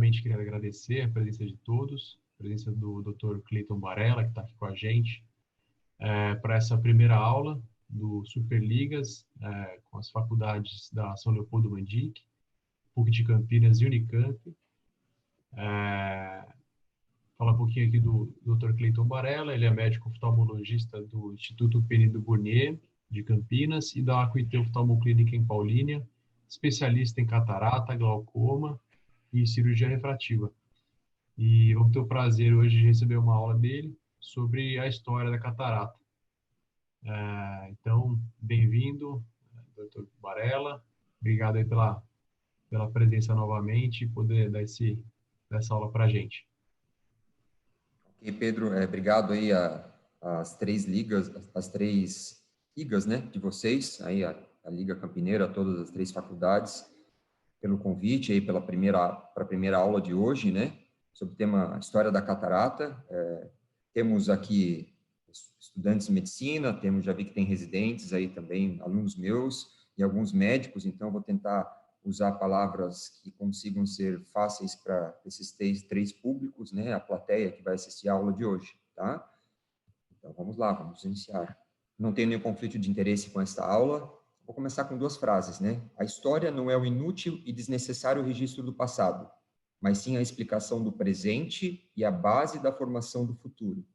primeiramente, queria agradecer a presença de todos, a presença do Dr. Cleiton Barella, que está aqui com a gente, para essa primeira aula do Superligas, com as faculdades da São Leopoldo Mandic, PUC de Campinas e Unicamp. Falar um pouquinho aqui do Dr. Cleiton Barella, ele é médico oftalmologista do Instituto Penido Burnier, de Campinas, e da Acuité Oftalmoclínica em Paulínia, especialista em catarata, glaucoma e cirurgia refrativa. E vamos ter o prazer hoje de receber uma aula dele sobre a história da catarata. Então, bem-vindo, Dr. Barella. Obrigado aí pela presença novamente e poder dar essa aula para a gente. Ok, Pedro, obrigado aí as três ligas, né, de vocês, aí a Liga Campineira, todas as três faculdades, pelo convite aí para a primeira aula de hoje, né, sobre o tema História da Catarata. Temos aqui estudantes de medicina, já vi que tem residentes aí também, alunos meus e alguns médicos, então vou tentar usar palavras que consigam ser fáceis para esses três públicos, né, a plateia que vai assistir a aula de hoje, tá? Então, vamos lá, vamos iniciar. Não tenho nenhum conflito de interesse com esta aula. Vou começar com duas frases, né? A história não é o inútil e desnecessário registro do passado, mas sim a explicação do presente e a base da formação do futuro.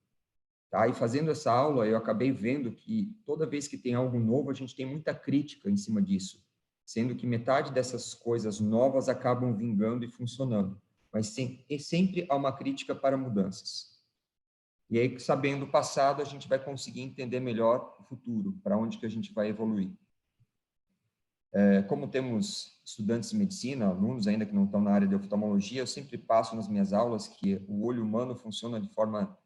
Tá? E fazendo essa aula, eu acabei vendo que toda vez que tem algo novo, a gente tem muita crítica em cima disso, sendo que metade dessas coisas novas acabam vingando e funcionando, mas sempre há uma crítica para mudanças. E aí, sabendo o passado, a gente vai conseguir entender melhor o futuro, para onde que a gente vai evoluir. Como temos estudantes de medicina, alunos ainda que não estão na área de oftalmologia, eu sempre passo nas minhas aulas que o olho humano funciona de forma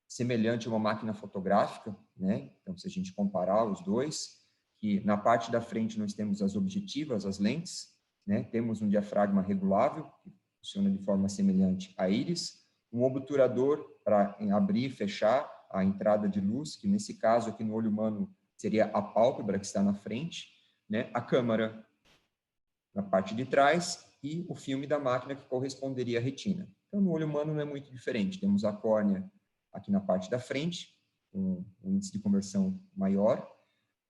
semelhante a uma máquina fotográfica, né? Então, se a gente comparar os dois, que na parte da frente nós temos as objetivas, as lentes, né? Temos um diafragma regulável, que funciona de forma semelhante à íris, um obturador para abrir e fechar a entrada de luz, que nesse caso aqui no olho humano seria a pálpebra que está na frente, né? A câmara na parte de trás e o filme da máquina que corresponderia à retina. Então, no olho humano não é muito diferente. Temos a córnea aqui na parte da frente, um índice de conversão maior.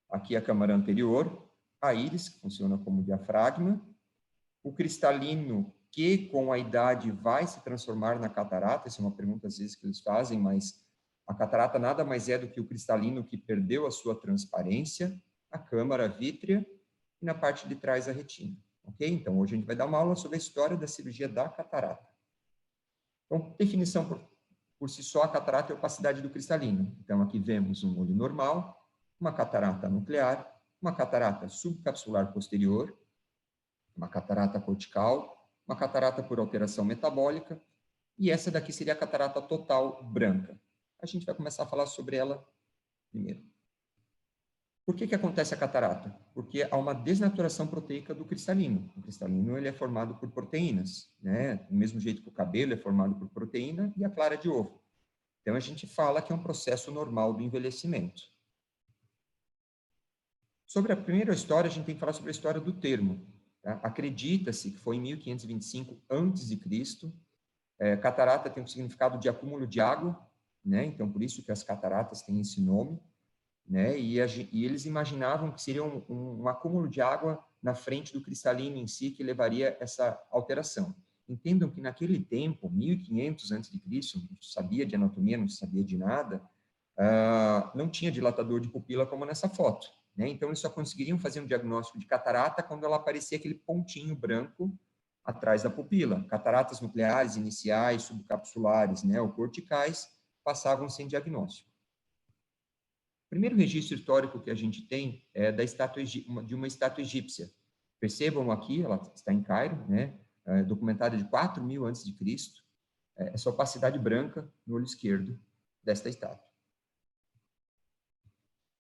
Aqui a câmara anterior, a íris, que funciona como diafragma. O cristalino, que com a idade vai se transformar na catarata, essa é uma pergunta às vezes que eles fazem, mas a catarata nada mais é do que o cristalino que perdeu a sua transparência, a câmara vítrea e na parte de trás a retina. Ok? Então, hoje a gente vai dar uma aula sobre a história da cirurgia da catarata. Então, definição por si só, a catarata é a opacidade do cristalino. Então, aqui vemos um olho normal, uma catarata nuclear, uma catarata subcapsular posterior, uma catarata cortical, uma catarata por alteração metabólica, e essa daqui seria a catarata total branca. A gente vai começar a falar sobre ela primeiro. Por que acontece a catarata? Porque há uma desnaturação proteica do cristalino. O cristalino ele é formado por proteínas, né? Do mesmo jeito que o cabelo é formado por proteína e a clara de ovo. Então, a gente fala que é um processo normal do envelhecimento. Sobre a primeira história, a gente tem que falar sobre a história do termo. Tá? Acredita-se que foi em 1525 a.C. Catarata tem um significado de acúmulo de água, né? Então, por isso que as cataratas têm esse nome. Né? E eles imaginavam que seria um acúmulo de água na frente do cristalino em si que levaria essa alteração. Entendam que naquele tempo, 1500 a.C., não sabia de anatomia, não sabia de nada, não tinha dilatador de pupila como nessa foto. Né? Então, eles só conseguiriam fazer um diagnóstico de catarata quando ela aparecia aquele pontinho branco atrás da pupila. Cataratas nucleares, iniciais, subcapsulares, né, ou corticais, passavam sem diagnóstico. O primeiro registro histórico que a gente tem é de uma estátua egípcia. Percebam aqui, ela está em Cairo, né? Documentada de 4.000 a.C., essa opacidade branca no olho esquerdo desta estátua.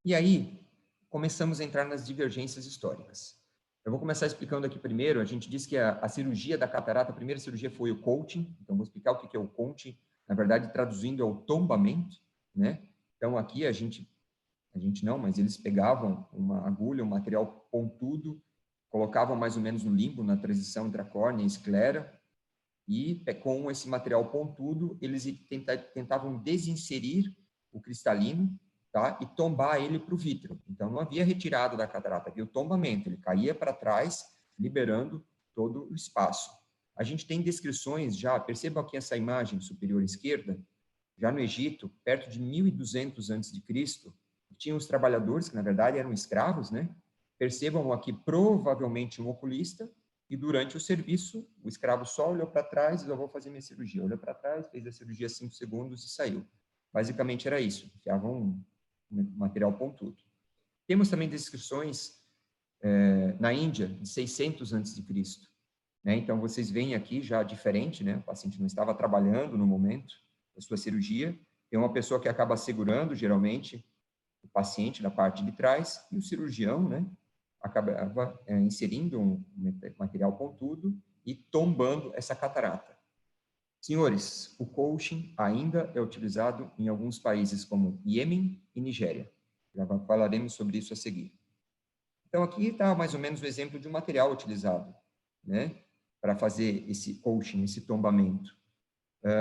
E aí, começamos a entrar nas divergências históricas. Eu vou começar explicando aqui primeiro, a gente diz que a cirurgia da catarata, a primeira cirurgia foi o coating, então vou explicar o que é o coating, na verdade, traduzindo é o tombamento, né? Então, aqui a gente não, mas eles pegavam uma agulha, um material pontudo, colocavam mais ou menos no limbo, na transição entre a córnea e a esclera, e com esse material pontudo, eles tentavam desinserir o cristalino, tá? E tombar ele para o vítreo. Então, não havia retirada da catarata, havia o tombamento, ele caía para trás, liberando todo o espaço. A gente tem descrições já, percebam aqui essa imagem superior esquerda, já no Egito, perto de 1200 a.C., tinham os trabalhadores, que na verdade eram escravos, né? Percebam aqui, provavelmente um oculista, e durante o serviço, o escravo só olhou para trás e eu vou fazer minha cirurgia. Olhou para trás, fez a cirurgia 5 segundos e saiu. Basicamente era isso, enfiavam um material pontudo. Temos também descrições na Índia, de 600 a.C., né? Então, vocês veem aqui já diferente, né? O paciente não estava trabalhando no momento da sua cirurgia, tem uma pessoa que acaba segurando, geralmente, o paciente na parte de trás, e o cirurgião, né, acaba inserindo um material pontudo e tombando essa catarata. Senhores, o coaching ainda é utilizado em alguns países como Iêmen e Nigéria. Já falaremos sobre isso a seguir. Então, aqui está mais ou menos o exemplo de um material utilizado, né, para fazer esse coaching, esse tombamento.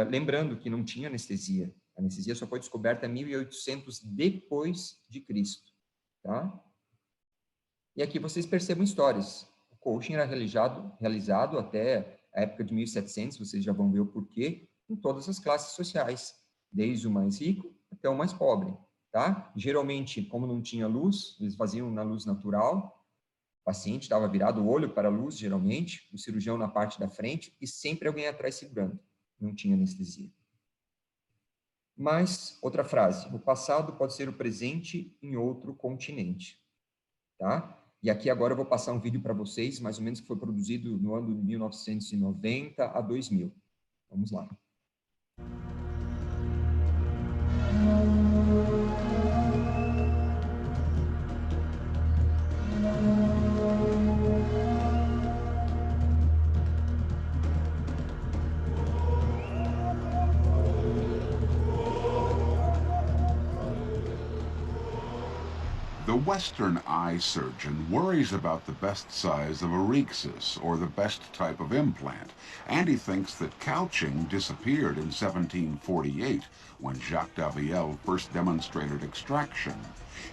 Lembrando que não tinha anestesia. A anestesia só foi descoberta em 1800 depois de Cristo, tá? E aqui vocês percebem histórias. O coaching era realizado até a época de 1700, vocês já vão ver o porquê, em todas as classes sociais, desde o mais rico até o mais pobre, tá? Geralmente, como não tinha luz, eles faziam na luz natural, o paciente estava virado o olho para a luz, geralmente, o cirurgião na parte da frente e sempre alguém atrás segurando. Não tinha anestesia. Mas, outra frase, o passado pode ser o presente em outro continente, tá? E aqui agora eu vou passar um vídeo para vocês, mais ou menos que foi produzido no ano de 1990 a 2000. Vamos lá. The Western eye surgeon worries about the best size of a rhexis, or the best type of implant, and he thinks that couching disappeared in 1748 when Jacques Daviel first demonstrated extraction.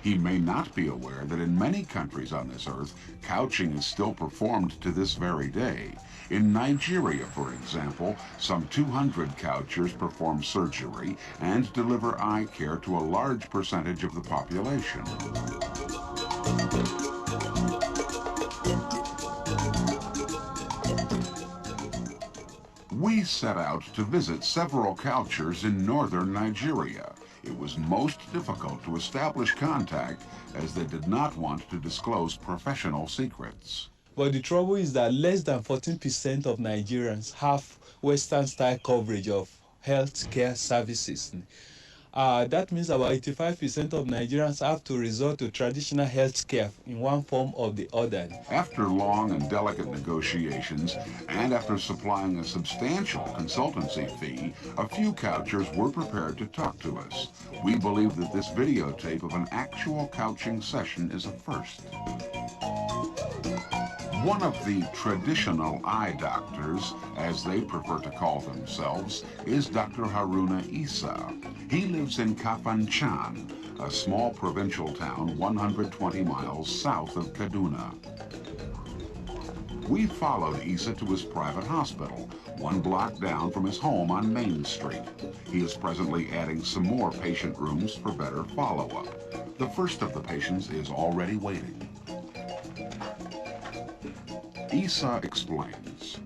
He may not be aware that in many countries on this earth, couching is still performed to this very day. In Nigeria, for example, some 200 couchers perform surgery and deliver eye care to a large percentage of the population. We set out to visit several couchers in northern Nigeria. It was most difficult to establish contact as they did not want to disclose professional secrets. But the trouble is that less than 14% of Nigerians have Western-style coverage of health care services. That means about 85% of Nigerians have to resort to traditional health care in one form or the other. After long and delicate negotiations, and after supplying a substantial consultancy fee, a few couchers were prepared to talk to us. We believe that this videotape of an actual couching session is a first. One of the traditional eye doctors, as they prefer to call themselves, is Dr. Haruna Isa. He lives in Kafanchan, a small provincial town 120 miles south of Kaduna. We followed Isa to his private hospital, one block down from his home on Main Street. He is presently adding some more patient rooms for better follow-up. The first of the patients is already waiting. Isa explains.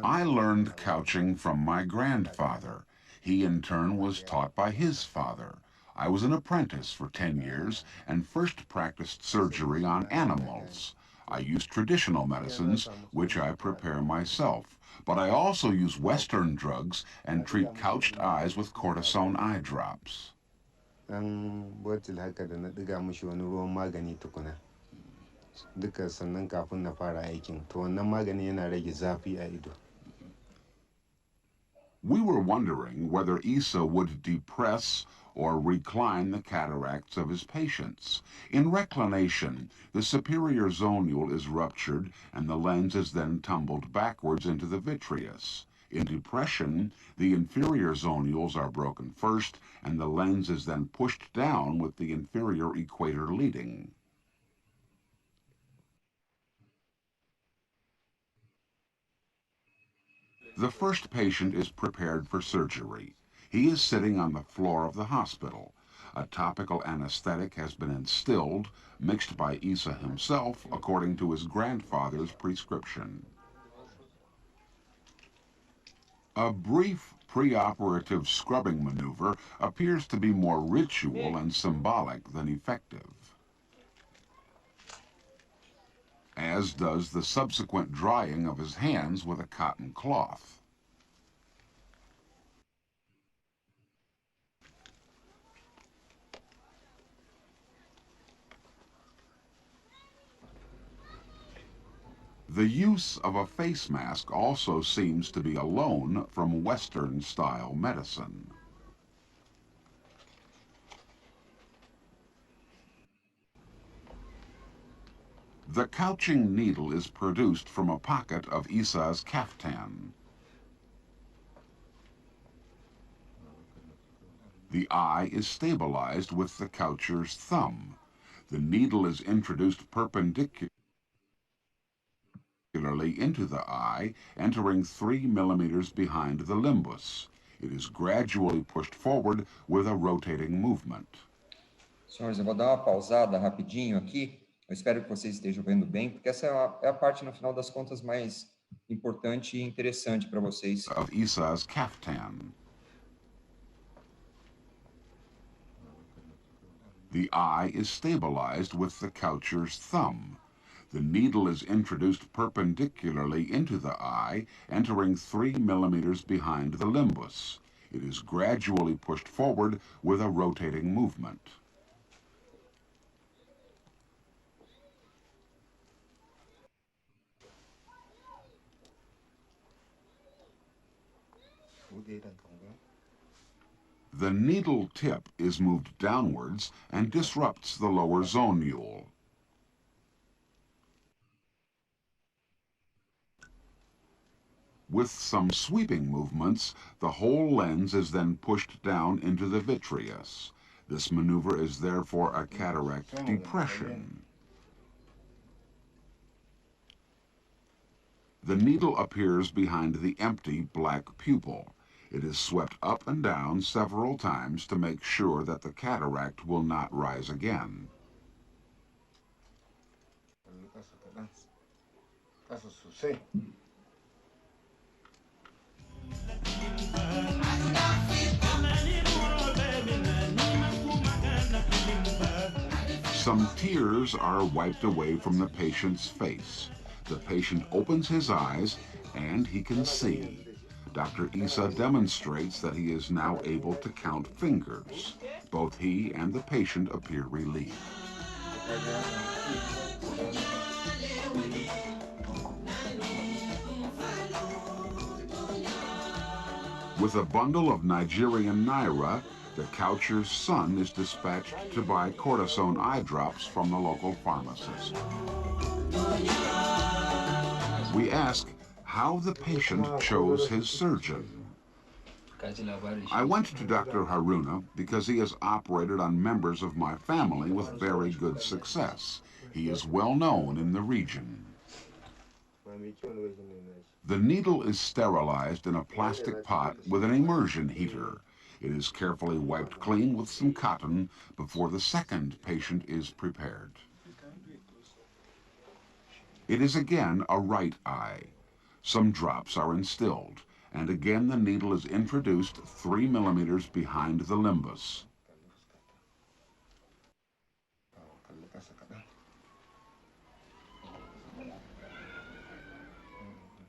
I learned couching from my grandfather. He in turn was taught by his father. I was an apprentice for 10 years and first practiced surgery on animals. I use traditional medicines, which I prepare myself, but I also use Western drugs and treat couched eyes with cortisone eye drops. Botil haka da na ɗiga mishi wani ruwan magani tukuna duka sannan kafin na fara aikin to wannan magani yana rage zafi a ido. We were wondering whether Isa would depress or recline the cataracts of his patients. In reclination, the superior zonule is ruptured and the lens is then tumbled backwards into the vitreous. In depression, the inferior zonules are broken first and the lens is then pushed down with the inferior equator leading. The first patient is prepared for surgery. He is sitting on the floor of the hospital. A topical anesthetic has been instilled, mixed by Issa himself according to his grandfather's prescription. A brief preoperative scrubbing maneuver appears to be more ritual and symbolic than effective, as does the subsequent drying of his hands with a cotton cloth. The use of a face mask also seems to be a loan from Western-style medicine. The couching needle is produced from a pocket of Issa's kaftan. The eye is stabilized with the coucher's thumb. The needle is introduced perpendicularly into the eye, entering 3 millimeters behind the limbus. It is gradually pushed forward with a rotating movement. Senhores, eu vou dar uma pausada rapidinho aqui. Eu espero que vocês estejam vendo bem, porque essa é a parte, no final das contas, mais importante e interessante para vocês. Of Issa's kaftan. The eye is stabilized with the coucher's thumb. The needle is introduced perpendicularly into the eye, entering 3 millimeters behind the limbus. It is gradually pushed forward with a rotating movement. The needle tip is moved downwards and disrupts the lower zonule. With some sweeping movements, the whole lens is then pushed down into the vitreous. This maneuver is therefore a cataract depression. The needle appears behind the empty black pupil. It is swept up and down several times to make sure that the cataract will not rise again. Some tears are wiped away from the patient's face. The patient opens his eyes and he can see. Dr. Issa demonstrates that he is now able to count fingers. Both he and the patient appear relieved. With a bundle of Nigerian naira, the coucher's son is dispatched to buy cortisone eye drops from the local pharmacist. We ask how the patient chose his surgeon. I went to Dr. Haruna because he has operated on members of my family with very good success. He is well known in the region. The needle is sterilized in a plastic pot with an immersion heater. It is carefully wiped clean with some cotton before the second patient is prepared. It is again a right eye. Some drops are instilled, and again the needle is introduced 3 millimeters behind the limbus.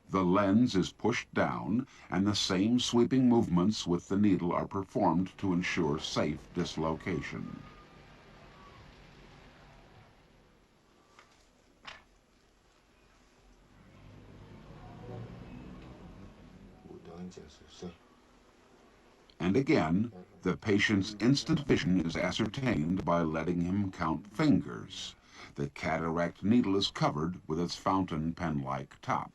The lens is pushed down, and the same sweeping movements with the needle are performed to ensure safe dislocation. And again, the patient's instant vision is ascertained by letting him count fingers. The cataract needle is covered with its fountain pen-like top.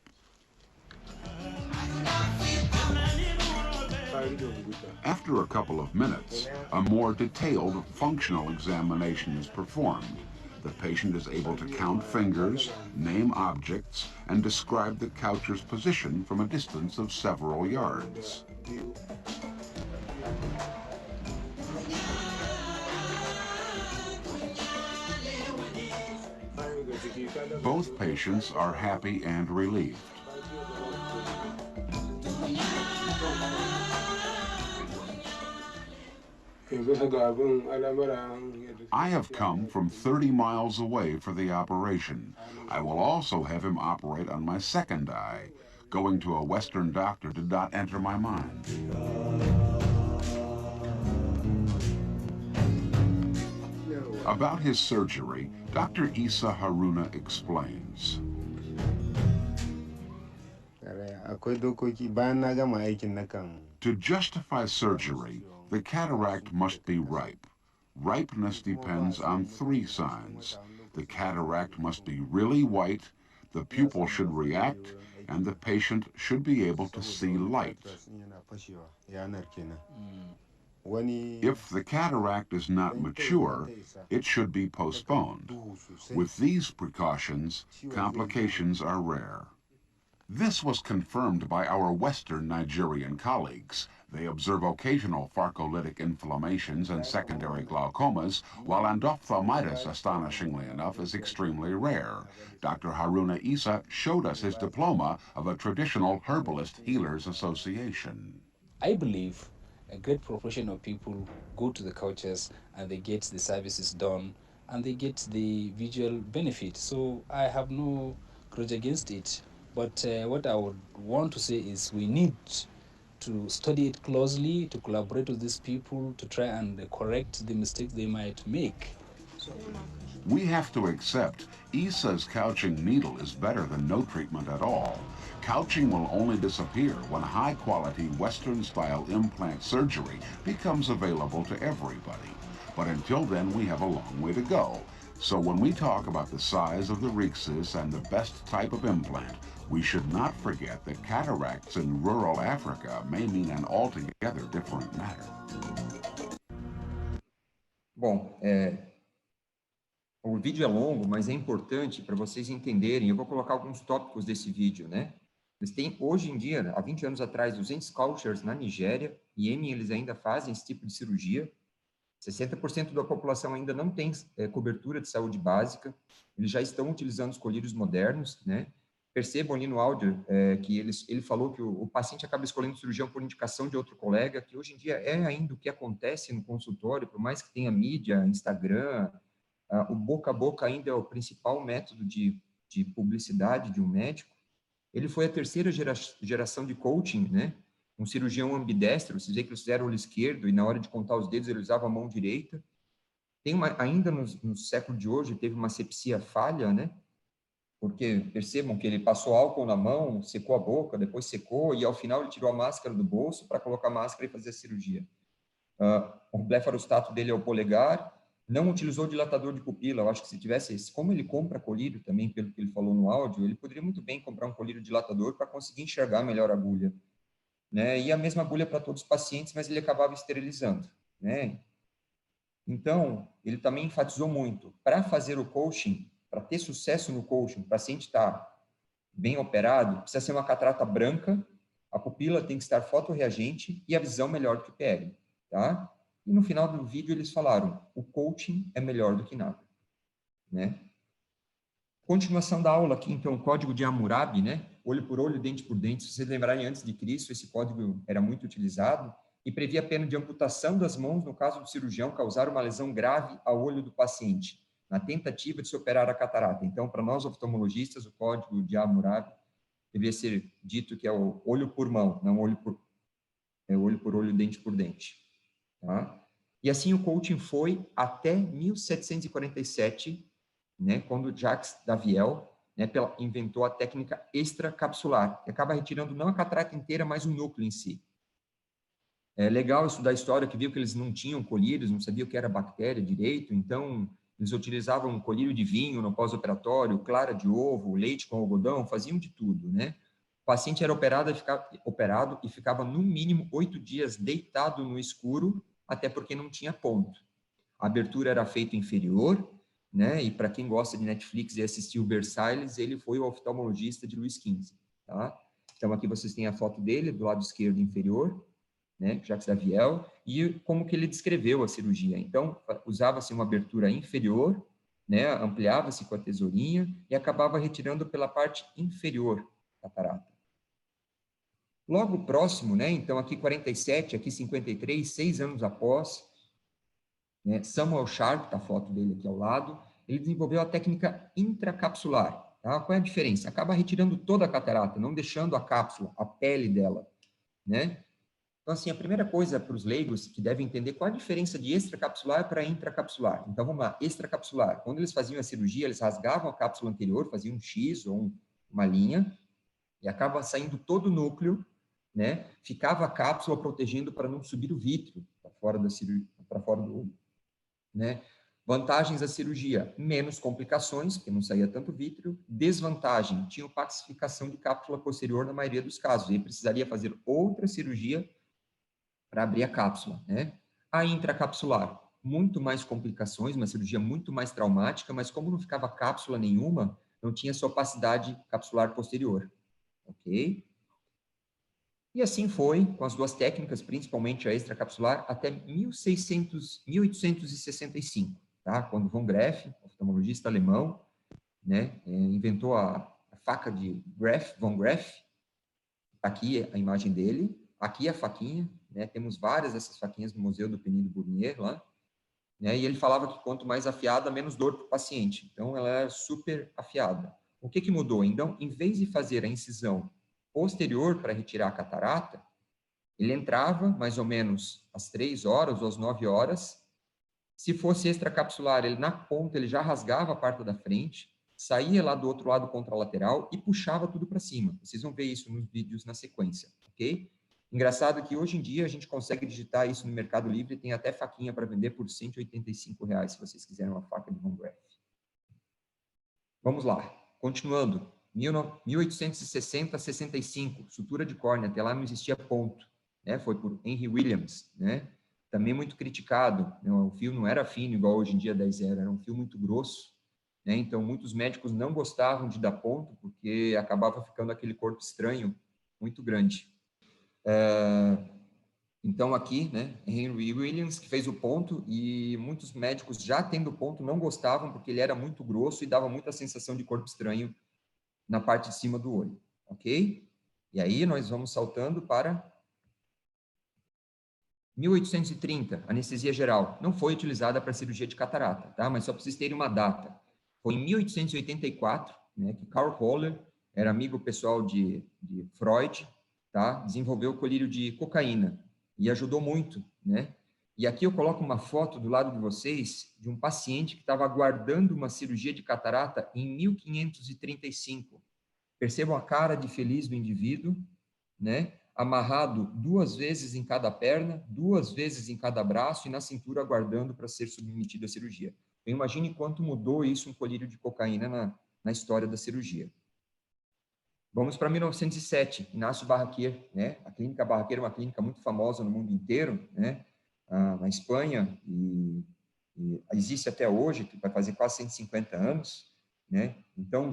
After a couple of minutes, a more detailed functional examination is performed. The patient is able to count fingers, name objects, and describe the coucher's position from a distance of several yards. Both patients are happy and relieved. I have come from 30 miles away for the operation. I will also have him operate on my second eye. Going to a Western doctor did not enter my mind. About his surgery, Dr. Isa Haruna explains. To justify surgery, the cataract must be ripe. Ripeness depends on 3 signs. The cataract must be really white, the pupil should react, and the patient should be able to see light. If the cataract is not mature, it should be postponed. With these precautions, complications are rare. This was confirmed by our Western Nigerian colleagues. They observe occasional pharcolytic inflammations and secondary glaucomas, while endophthalmitis, astonishingly enough, is extremely rare. Dr. Haruna Isa showed us his diploma of a traditional herbalist healers association. I believe a great proportion of people go to the couches and they get the services done and they get the visual benefit. So I have no grudge against it. But what I would want to say is we need to study it closely, to collaborate with these people, to try and correct the mistakes they might make. We have to accept Isa's couching needle is better than no treatment at all. Couching will only disappear when high-quality Western-style implant surgery becomes available to everybody. But until then, we have a long way to go. So when we talk about the size of the rhexis and the best type of implant, we should not forget that cataracts in rural Africa may mean an altogether different matter. Bom, o vídeo é longo, mas é importante para vocês entenderem. Eu vou colocar alguns tópicos desse vídeo, né? Eles têm, hoje em dia, há 20 anos atrás, 200 cultures na Nigéria, e eles ainda fazem esse tipo de cirurgia. 60% da população ainda não tem cobertura de saúde básica. Eles já estão utilizando os colírios modernos, né? Percebam ali no áudio que ele falou que o paciente acaba escolhendo o cirurgião por indicação de outro colega, que hoje em dia é ainda o que acontece no consultório, por mais que tenha mídia, Instagram, o boca a boca ainda é o principal método de publicidade de um médico. Ele foi a terceira geração de coaching, né? Um cirurgião ambidestro, vocês veem que eles fizeram o olho esquerdo e na hora de contar os dedos ele usava a mão direita. Ainda no século de hoje teve uma sepsia falha, né? Porque percebam que ele passou álcool na mão, secou a boca, depois secou e ao final ele tirou a máscara do bolso para colocar a máscara e fazer a cirurgia. O blefarostato dele é o polegar, não utilizou dilatador de pupila. Eu acho que se tivesse, como ele compra colírio também, pelo que ele falou no áudio, ele poderia muito bem comprar um colírio dilatador para conseguir enxergar melhor a agulha, né? E a mesma agulha para todos os pacientes, mas ele acabava esterilizando, né? Então, ele também enfatizou muito, para fazer o coaching, para ter sucesso no coaching, o paciente estar bem operado, precisa ser uma catarata branca, a pupila tem que estar fotorreagente e a visão melhor do que o PL, tá? E no final do vídeo eles falaram, o coaching é melhor do que nada, né? Continuação da aula aqui, então, o código de Hammurabi, né? Olho por olho, dente por dente. Se vocês lembrarem, antes de Cristo, esse código era muito utilizado e previa a pena de amputação das mãos no caso do cirurgião causar uma lesão grave ao olho do paciente, na tentativa de se operar a catarata. Então, para nós oftalmologistas, o código de Hammurabi deveria ser dito que é o olho por mão, não olho por olho, dente por dente. Tá? E assim o coaching foi até 1747, né, quando Jacques Daviel, né, inventou a técnica extracapsular, que acaba retirando não a catarata inteira, mas o núcleo em si. É legal estudar a história, que viu que eles não tinham colírios, não sabiam o que era bactéria direito, então eles utilizavam colírio de vinho no pós-operatório, clara de ovo, leite com algodão, faziam de tudo, né? O paciente era operado e ficava no mínimo 8 dias deitado no escuro, até porque não tinha ponto. A abertura era feita inferior, né? E para quem gosta de Netflix e assistiu Versailles, ele foi o oftalmologista de Luís XV, tá? Então aqui vocês têm a foto dele do lado esquerdo inferior, né? Jacques Daviel, e como que ele descreveu a cirurgia. Então usava-se uma abertura inferior, né? Ampliava-se com a tesourinha e acabava retirando pela parte inferior da catarata. Logo próximo, né? Então aqui 47, aqui 53, 6 anos após, né? Samuel Sharp, tá a foto dele aqui ao lado, ele desenvolveu a técnica intracapsular. Tá? Qual é a diferença? Acaba retirando toda a catarata, não deixando a cápsula, a pele dela, né? Então, assim, a primeira coisa para os leigos que devem entender qual a diferença de extracapsular para intracapsular. Então, vamos lá, extracapsular. Quando eles faziam a cirurgia, eles rasgavam a cápsula anterior, faziam um X ou uma linha, e acaba saindo todo o núcleo, né? Ficava a cápsula protegendo para não subir o vítreo para fora da cirurgia, para fora do olho, né? Vantagens da cirurgia: menos complicações, porque não saía tanto vítreo. Desvantagem: tinha opacificação de cápsula posterior na maioria dos casos, e precisaria fazer outra cirurgia para abrir a cápsula, né? A intracapsular: muito mais complicações, uma cirurgia muito mais traumática, mas como não ficava cápsula nenhuma, não tinha essa opacidade capsular posterior, ok? E assim foi, com as duas técnicas, principalmente a extracapsular, até 1865, tá? Quando von Graeff, oftalmologista alemão, né, inventou a faca de Graeff, von Graeff. Aqui a imagem dele, aqui a faquinha, né? Temos várias dessas faquinhas no Museu do Penny de Bournier lá, né? E ele falava que quanto mais afiada, menos dor para o paciente. Então, ela era super afiada. O que mudou? Então, em vez de fazer a incisão posterior para retirar a catarata, ele entrava mais ou menos às 3 horas ou às 9 horas. Se fosse extracapsular, ele na ponta ele já rasgava a parte da frente, saía lá do outro lado contralateral e puxava tudo para cima. Vocês vão ver isso nos vídeos na sequência, ok? Engraçado que hoje em dia a gente consegue digitar isso no Mercado Livre, tem até faquinha para vender por R$185, se vocês quiserem uma faca de von Graeff. Vamos lá, continuando. 1860 a 65, sutura de córnea, até lá não existia ponto, né? Foi por Henry Williams, né? Também muito criticado, né? O fio não era fino igual hoje em dia 10-0, era um fio muito grosso, né? Então muitos médicos não gostavam de dar ponto porque acabava ficando aquele corpo estranho muito grande. Então aqui, né, Henry Williams que fez o ponto, e muitos médicos já tendo ponto não gostavam porque ele era muito grosso e dava muita sensação de corpo estranho na parte de cima do olho, ok? E aí nós vamos saltando para 1830, anestesia geral. Não foi utilizada para cirurgia de catarata, tá? Mas só para vocês terem uma data. Foi em 1884, né, que Karl Holler, era amigo pessoal de Freud, tá? Desenvolveu o colírio de cocaína e ajudou muito, né? E aqui eu coloco uma foto do lado de vocês de um paciente que estava aguardando uma cirurgia de catarata em 1535. Percebam a cara de feliz do indivíduo, né? Amarrado 2 vezes em cada perna, 2 vezes em cada braço e na cintura aguardando para ser submetido à cirurgia. Então, imagine quanto mudou isso um colírio de cocaína na história da cirurgia. Vamos para 1907, Inácio Barraquer, né? A clínica Barraquer é uma clínica muito famosa no mundo inteiro, né? Na Espanha, e existe até hoje, que vai fazer quase 150 anos, né? Então,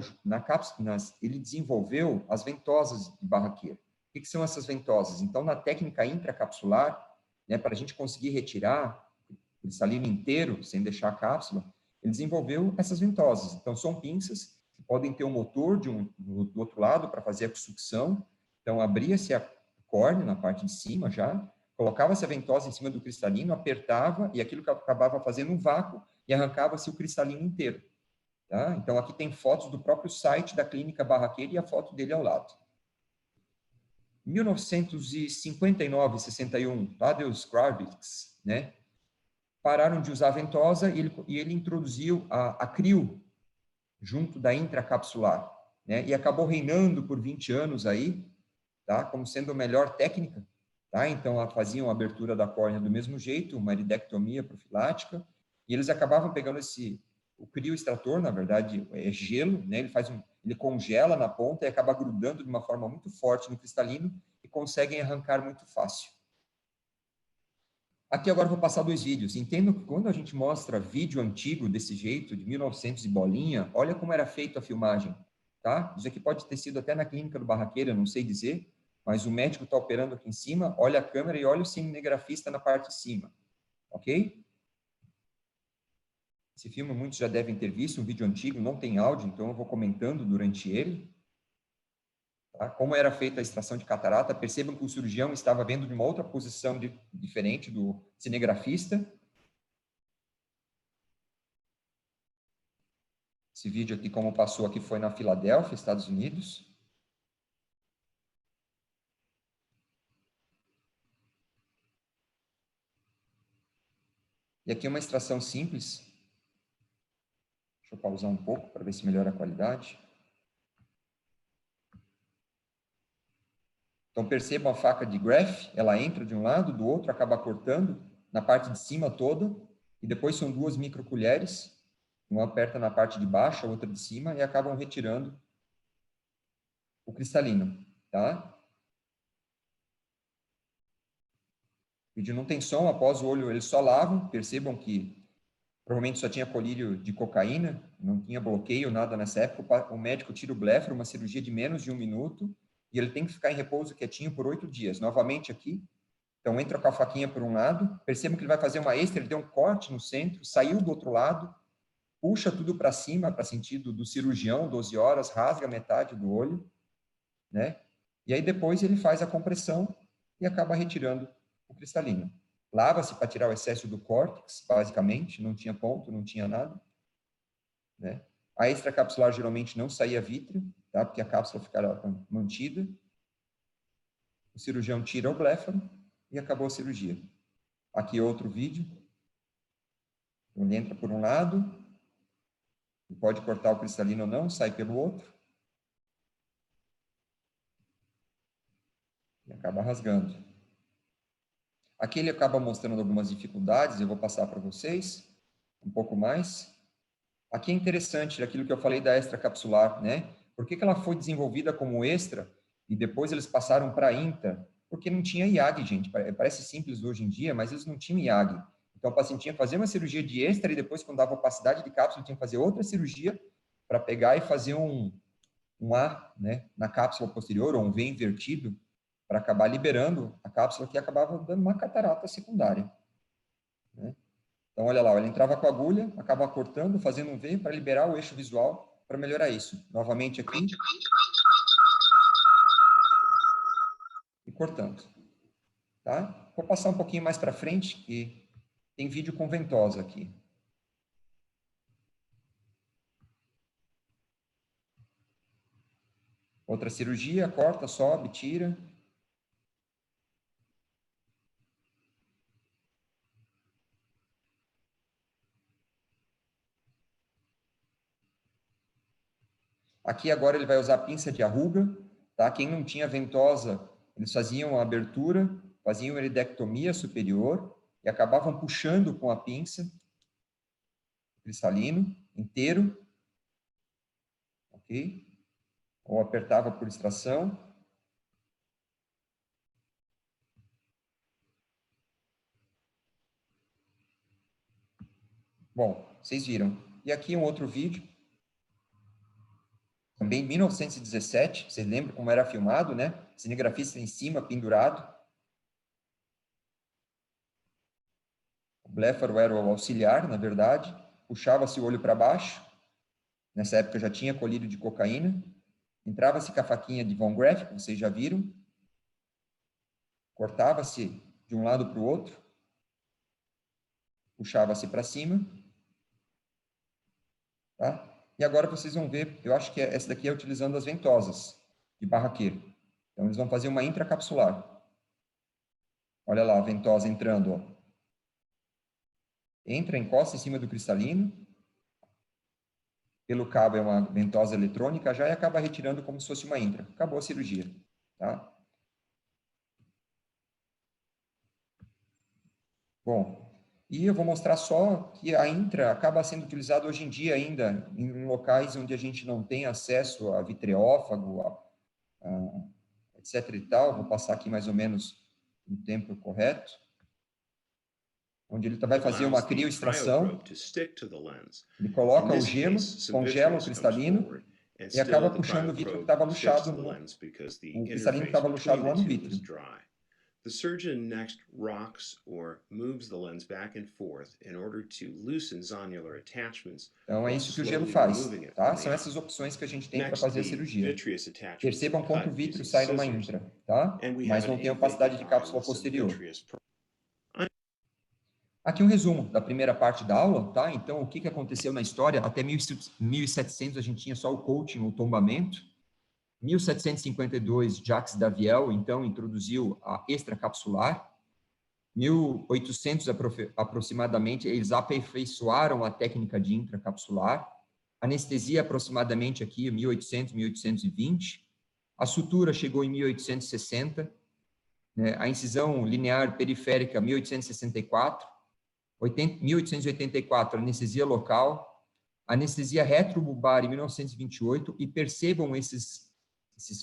ele desenvolveu as ventosas de Barraquer. O que são essas ventosas? Então, na técnica intracapsular, né, para a gente conseguir retirar o cristalino inteiro, sem deixar a cápsula, ele desenvolveu essas ventosas. Então, são pinças que podem ter um motor do outro lado para fazer a sucção. Então, abria-se a córnea na parte de cima já, colocava-se a ventosa em cima do cristalino, apertava, e aquilo que acabava fazendo um vácuo, e arrancava-se o cristalino inteiro. Tá? Então, aqui tem fotos do próprio site da clínica Barraquer e a foto dele ao lado. 1959, 61, Tadeusz Kravitz, né? Pararam de usar a ventosa e ele introduziu a CRIO junto da intracapsular, né? E acabou reinando por 20 anos aí, tá? Como sendo a melhor técnica, tá? Então, faziam a abertura da córnea do mesmo jeito, uma iridectomia profilática, e eles acabavam pegando o crioextrator, na verdade, é gelo, né? Ele congela na ponta e acaba grudando de uma forma muito forte no cristalino e conseguem arrancar muito fácil. Aqui agora eu vou passar 2 vídeos. Entendo que quando a gente mostra vídeo antigo desse jeito, de 1900 e bolinha, olha como era feita a filmagem, tá? Isso aqui pode ter sido até na clínica do Barraqueira, não sei dizer, mas o médico está operando aqui em cima, olha a câmera e olha o cinegrafista na parte de cima, ok? Esse filme muitos já devem ter visto, um vídeo antigo, não tem áudio, então eu vou comentando durante ele. Tá? Como era feita a extração de catarata, percebam que o cirurgião estava vendo de uma outra posição diferente do cinegrafista. Esse vídeo aqui, como passou aqui, foi na Filadélfia, Estados Unidos. E aqui uma extração simples. Deixa eu pausar um pouco para ver se melhora a qualidade. Então, percebam a faca de graph, ela entra de um lado, do outro, acaba cortando na parte de cima toda, e depois são 2 microcolheres, uma aperta na parte de baixo, a outra de cima, e acabam retirando o cristalino, tá? O vídeo não tem som, após o olho eles só lavam, percebam que provavelmente só tinha colírio de cocaína, não tinha bloqueio, nada nessa época. O médico tira o blefaro, uma cirurgia de menos de 1 minuto, e ele tem que ficar em repouso quietinho por 8 dias. Novamente aqui, então entra com a faquinha por um lado, percebam que ele vai fazer uma extra, ele deu um corte no centro, saiu do outro lado, puxa tudo para cima, para sentido do cirurgião, 12 horas, rasga metade do olho, né? E aí depois ele faz a compressão e acaba retirando o cristalino. Lava-se para tirar o excesso do córtex, basicamente, não tinha ponto, não tinha nada, né? A extracapsular geralmente não saía vítreo, tá? Porque a cápsula ficava mantida. O cirurgião tira o blefaro e acabou a cirurgia. Aqui outro vídeo. Ele entra por um lado, pode cortar o cristalino ou não, sai pelo outro. E acaba rasgando. Aqui ele acaba mostrando algumas dificuldades, eu vou passar para vocês um pouco mais. Aqui é interessante aquilo que eu falei da extracapsular, né? Por que ela foi desenvolvida como extra e depois eles passaram para intra? Porque não tinha IAG, gente. Parece simples hoje em dia, mas eles não tinham IAG. Então, o paciente tinha que fazer uma cirurgia de extra e depois, quando dava opacidade de cápsula, tinha que fazer outra cirurgia para pegar e fazer um A, né, na cápsula posterior, ou um V invertido, para acabar liberando a cápsula que acabava dando uma catarata secundária, né? Então, olha lá, ele entrava com a agulha, acaba cortando, fazendo um V para liberar o eixo visual, para melhorar isso. Novamente aqui. E cortando. Tá? Vou passar um pouquinho mais para frente, que tem vídeo com ventosa aqui. Outra cirurgia, corta, sobe, tira. Aqui agora ele vai usar pinça de arruga, tá? Quem não tinha ventosa, eles faziam a abertura, faziam iridectomia superior e acabavam puxando com a pinça cristalino inteiro, ok? Ou apertava por extração. Bom, vocês viram. E aqui um outro vídeo. Também em 1917, vocês lembram como era filmado, né? Cinegrafista em cima, pendurado. O blefaro era o auxiliar, na verdade. Puxava-se o olho para baixo. Nessa época já tinha colírio de cocaína. Entrava-se com a faquinha de Von Graff, que vocês já viram. Cortava-se de um lado para o outro. Puxava-se para cima. Tá? E agora vocês vão ver, eu acho que essa daqui é utilizando as ventosas de Barraqueiro. Então, eles vão fazer uma intracapsular. Olha lá, a ventosa entrando, ó. Entra, encosta em cima do cristalino. Pelo cabo é uma ventosa eletrônica já e acaba retirando como se fosse uma intra. Acabou a cirurgia, tá? Bom, e eu vou mostrar só que a intra acaba sendo utilizada hoje em dia ainda em locais onde a gente não tem acesso a vitreófago, etc. e tal. Vou passar aqui mais ou menos no tempo correto. Onde ele vai fazer uma crioextração. Ele coloca o gelo, congela o cristalino e acaba puxando o vítreo que estava luxado, o cristalino que estava luxado lá no vítreo. The surgeon next rocks or moves the lens back and forth in order to loosen zonular attachments. Então é isso que o gelo faz, tá? São essas opções que a gente tem para fazer a cirurgia. Percebam quanto o vítreo sai numa intra, tá? Mas não tem opacidade de cápsula posterior. Aqui um resumo da primeira parte da aula, tá? Então, o que aconteceu na história? Até 1700 a gente tinha só o coaching, o tombamento. 1752, Jacques Daviel, então, introduziu a extracapsular. 1800, aproximadamente, eles aperfeiçoaram a técnica de intracapsular. Anestesia, aproximadamente, aqui, 1800, 1820. A sutura chegou em 1860. Né? A incisão linear periférica, 1864. 1884, anestesia local, anestesia retrobulbar em 1928, e percebam esses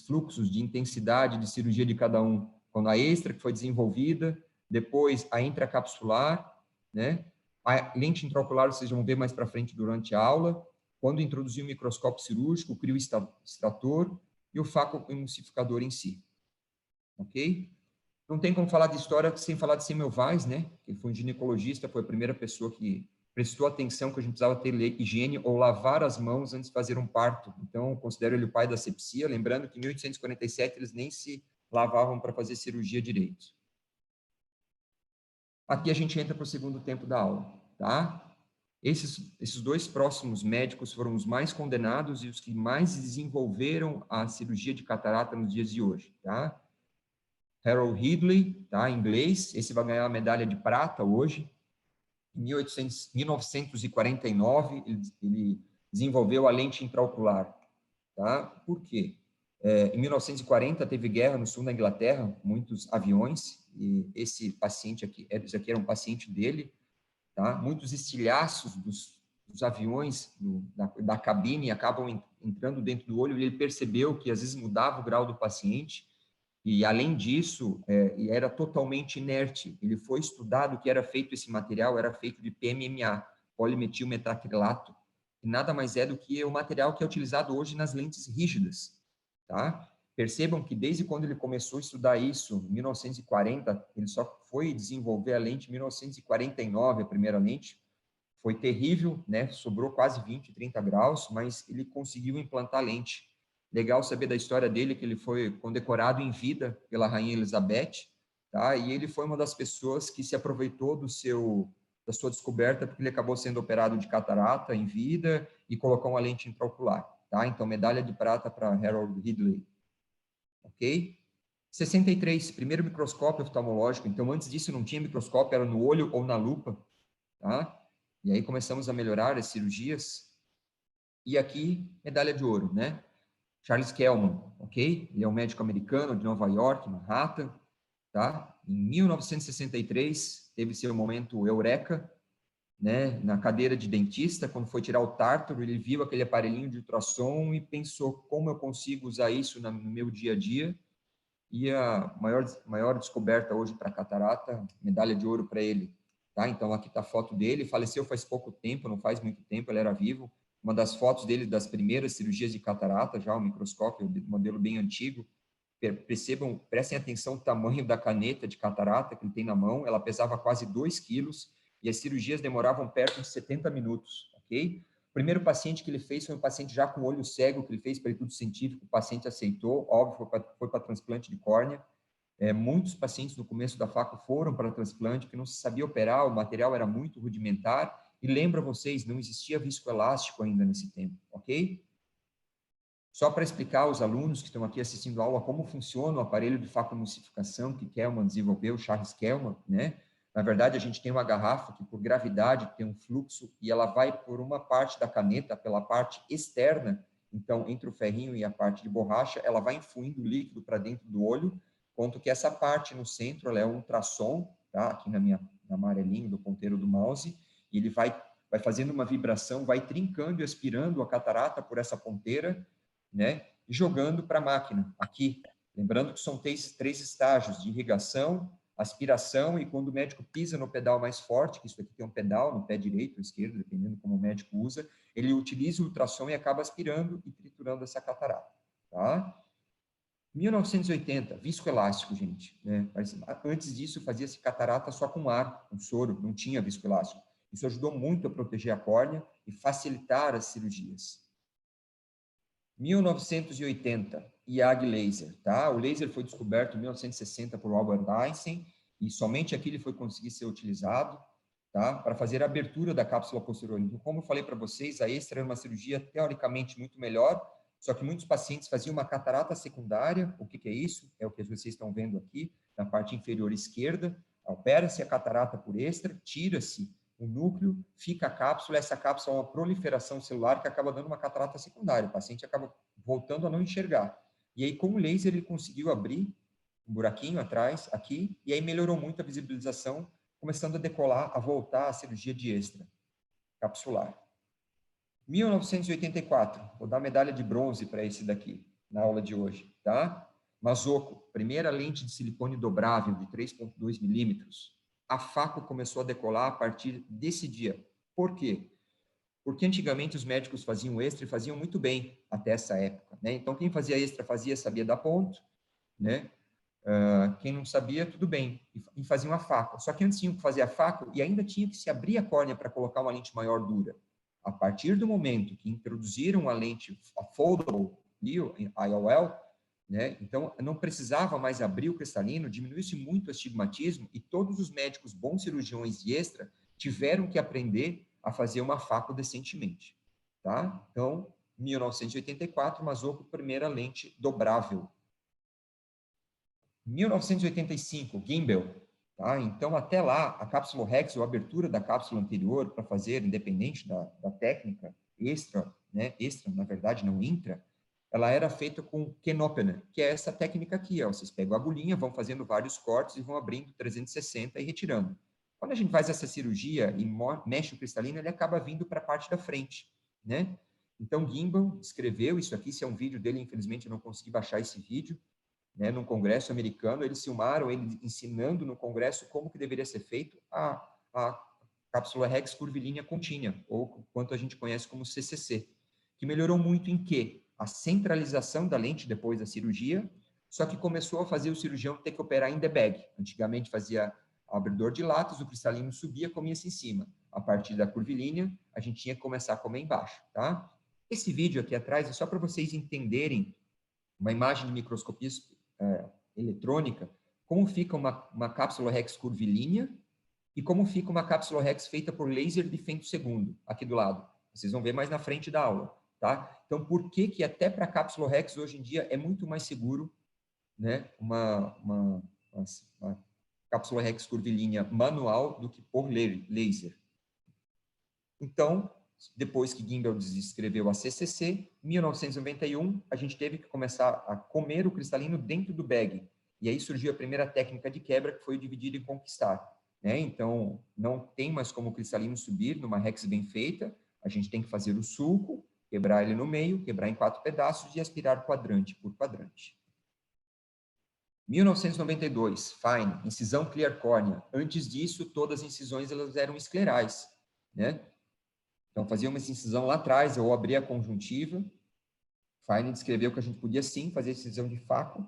fluxos de intensidade de cirurgia de cada um. Quando a extra, que foi desenvolvida, depois a intracapsular, né? A lente intraocular, vocês vão ver mais para frente durante a aula, quando introduziu o microscópio cirúrgico, o crioextrator e o facoemulsificador em si. Ok? Não tem como falar de história sem falar de Semmelweis, né? Ele foi um ginecologista, foi a primeira pessoa que prestou atenção que a gente precisava ter higiene ou lavar as mãos antes de fazer um parto. Então, considero ele o pai da asepsia, lembrando que em 1847 eles nem se lavavam para fazer cirurgia direito. Aqui a gente entra para o segundo tempo da aula, tá? Esses dois próximos médicos foram os mais condenados e os que mais desenvolveram a cirurgia de catarata nos dias de hoje, tá? Harold Ridley, tá, em inglês, esse vai ganhar a medalha de prata hoje. Em 1949, ele desenvolveu a lente intraocular. Tá? Por quê? Em 1940, teve guerra no sul da Inglaterra, muitos aviões, e esse paciente aqui, esse aqui era um paciente dele, tá? Muitos estilhaços dos aviões, da cabine, acabam entrando dentro do olho, e ele percebeu que às vezes mudava o grau do paciente. E, além disso, era totalmente inerte. Ele foi estudado que era feito esse material, era feito de PMMA, polimetilmetacrilato, que nada mais é do que o material que é utilizado hoje nas lentes rígidas. Tá? Percebam que desde quando ele começou a estudar isso, em 1940, ele só foi desenvolver a lente em 1949, a primeira lente. Foi terrível, né? Sobrou quase 20, 30 graus, mas ele conseguiu implantar a lente. Legal saber da história dele, que ele foi condecorado em vida pela Rainha Elizabeth, tá? E ele foi uma das pessoas que se aproveitou da sua descoberta, porque ele acabou sendo operado de catarata em vida e colocou uma lente intraocular, tá? Então, medalha de prata para Harold Ridley. Ok? 63, primeiro microscópio oftalmológico. Então, antes disso, não tinha microscópio, era no olho ou na lupa, tá? E aí começamos a melhorar as cirurgias. E aqui, medalha de ouro, né? Charles Kellman, ok? Ele é um médico americano de Nova York, Manhattan, tá? Em 1963, teve seu momento eureka, né? Na cadeira de dentista, quando foi tirar o tártaro, ele viu aquele aparelhinho de ultrassom e pensou, como eu consigo usar isso no meu dia a dia? E a maior descoberta hoje para catarata, medalha de ouro para ele, tá? Então, aqui está a foto dele, faleceu faz pouco tempo, não faz muito tempo, ele era vivo. Uma das fotos dele das primeiras cirurgias de catarata, já o microscópio, modelo bem antigo. Prestem atenção no tamanho da caneta de catarata que ele tem na mão, ela pesava quase 2 quilos e as cirurgias demoravam perto de 70 minutos, ok? O primeiro paciente que ele fez foi um paciente já com olho cego, que ele fez para estudo científico, o paciente aceitou, óbvio, foi para transplante de córnea. Muitos pacientes no começo da faco foram para transplante, que não se sabia operar, o material era muito rudimentar. E lembra vocês, não existia viscoelástico ainda nesse tempo, ok? Só para explicar aos alunos que estão aqui assistindo a aula como funciona o aparelho de facoemulsificação que Kellman desenvolveu, Charles Kellman, né? Na verdade, a gente tem uma garrafa que, por gravidade, tem um fluxo e ela vai por uma parte da caneta, pela parte externa, então, entre o ferrinho e a parte de borracha, ela vai influindo o líquido para dentro do olho, enquanto que essa parte no centro, ela é um ultrassom, tá? Aqui na minha amarelinho do ponteiro do mouse, e ele vai fazendo uma vibração, vai trincando e aspirando a catarata por essa ponteira, né, e jogando para a máquina, aqui. Lembrando que são três estágios de irrigação, aspiração, e quando o médico pisa no pedal mais forte, que isso aqui tem um pedal no pé direito ou esquerdo, dependendo como o médico usa, ele utiliza o ultrassom e acaba aspirando e triturando essa catarata, tá? 1980, viscoelástico, gente, né? Antes disso, fazia-se catarata só com ar, com soro, não tinha viscoelástico. Isso ajudou muito a proteger a córnea e facilitar as cirurgias. 1980, IAG laser, tá? O laser foi descoberto em 1960 por Albert Einstein e somente aqui ele foi conseguir ser utilizado, tá? Para fazer a abertura da cápsula posterior. Então, como eu falei para vocês, a extra era uma cirurgia teoricamente muito melhor, só que muitos pacientes faziam uma catarata secundária. O que é isso? É o que vocês estão vendo aqui, na parte inferior esquerda. Opera-se a catarata por extra, tira-se o núcleo, fica a cápsula, essa cápsula é uma proliferação celular que acaba dando uma catarata secundária, o paciente acaba voltando a não enxergar. E aí, com o laser, ele conseguiu abrir um buraquinho atrás, aqui, e aí melhorou muito a visibilização, começando a decolar, a voltar à cirurgia de extra capsular. 1984, vou dar medalha de bronze para esse daqui, na aula de hoje, tá? Mazzocco, primeira lente de silicone dobrável de 3,2 milímetros. A Phaco começou a decolar a partir desse dia. Por quê? Porque antigamente os médicos faziam extra e faziam muito bem até essa época, né? Então, quem fazia extra sabia dar ponto, né? Quem não sabia, tudo bem, e fazia uma Phaco. Só que antes tinham que fazer a Phaco e ainda tinha que se abrir a córnea para colocar uma lente maior dura. A partir do momento que introduziram a lente a foldable IOL, né? Então, não precisava mais abrir o cristalino, diminuiu-se muito o astigmatismo e todos os médicos bons cirurgiões de extra tiveram que aprender a fazer uma Phaco decentemente, tá? Então, 1984, Mazzocco, primeira lente dobrável. 1985, gimbal, tá? Então, até lá, a cápsula Rex, ou a abertura da cápsula anterior para fazer, independente da técnica extra, né? Extra, na verdade, não intra, ela era feita com Ken-opener, que é essa técnica aqui, ó. Vocês pegam a agulhinha, vão fazendo vários cortes e vão abrindo 360 e retirando. Quando a gente faz essa cirurgia e mexe o cristalino, ele acaba vindo para a parte da frente, né? Então, Gimbal escreveu isso aqui, esse é um vídeo dele, infelizmente eu não consegui baixar esse vídeo, né? Num congresso americano, eles filmaram ele ensinando no congresso como que deveria ser feito a cápsula Rex curvilínea contínua, ou quanto a gente conhece como CCC, que melhorou muito em quê? A centralização da lente depois da cirurgia, só que começou a fazer o cirurgião ter que operar in the bag. Antigamente fazia abridor de latas, o cristalino subia, comia-se em cima. A partir da curvilínea, a gente tinha que começar a comer embaixo, tá? Esse vídeo aqui atrás é só para vocês entenderem uma imagem de microscopia eletrônica, como fica uma cápsula Rex curvilínea e como fica uma cápsula Rex feita por laser de femtosegundo, aqui do lado. Vocês vão ver mais na frente da aula. Tá? Então, por que até para a cápsula Rex hoje em dia é muito mais seguro, né, uma cápsula Rex curvilínea manual do que por laser? Então, depois que Gimbal descreveu a CCC, em 1991, a gente teve que começar a comer o cristalino dentro do bag. E aí surgiu a primeira técnica de quebra, que foi o dividir e conquistar, né? Então, não tem mais como o cristalino subir numa Rex bem feita, a gente tem que fazer o sulco, quebrar ele no meio, quebrar em 4 pedaços e aspirar quadrante por quadrante. 1992, Fine, incisão clear córnea. Antes disso, todas as incisões elas eram esclerais, né? Então, fazia uma incisão lá atrás, ou abria a conjuntiva. Fine descreveu que a gente podia sim fazer incisão de Phaco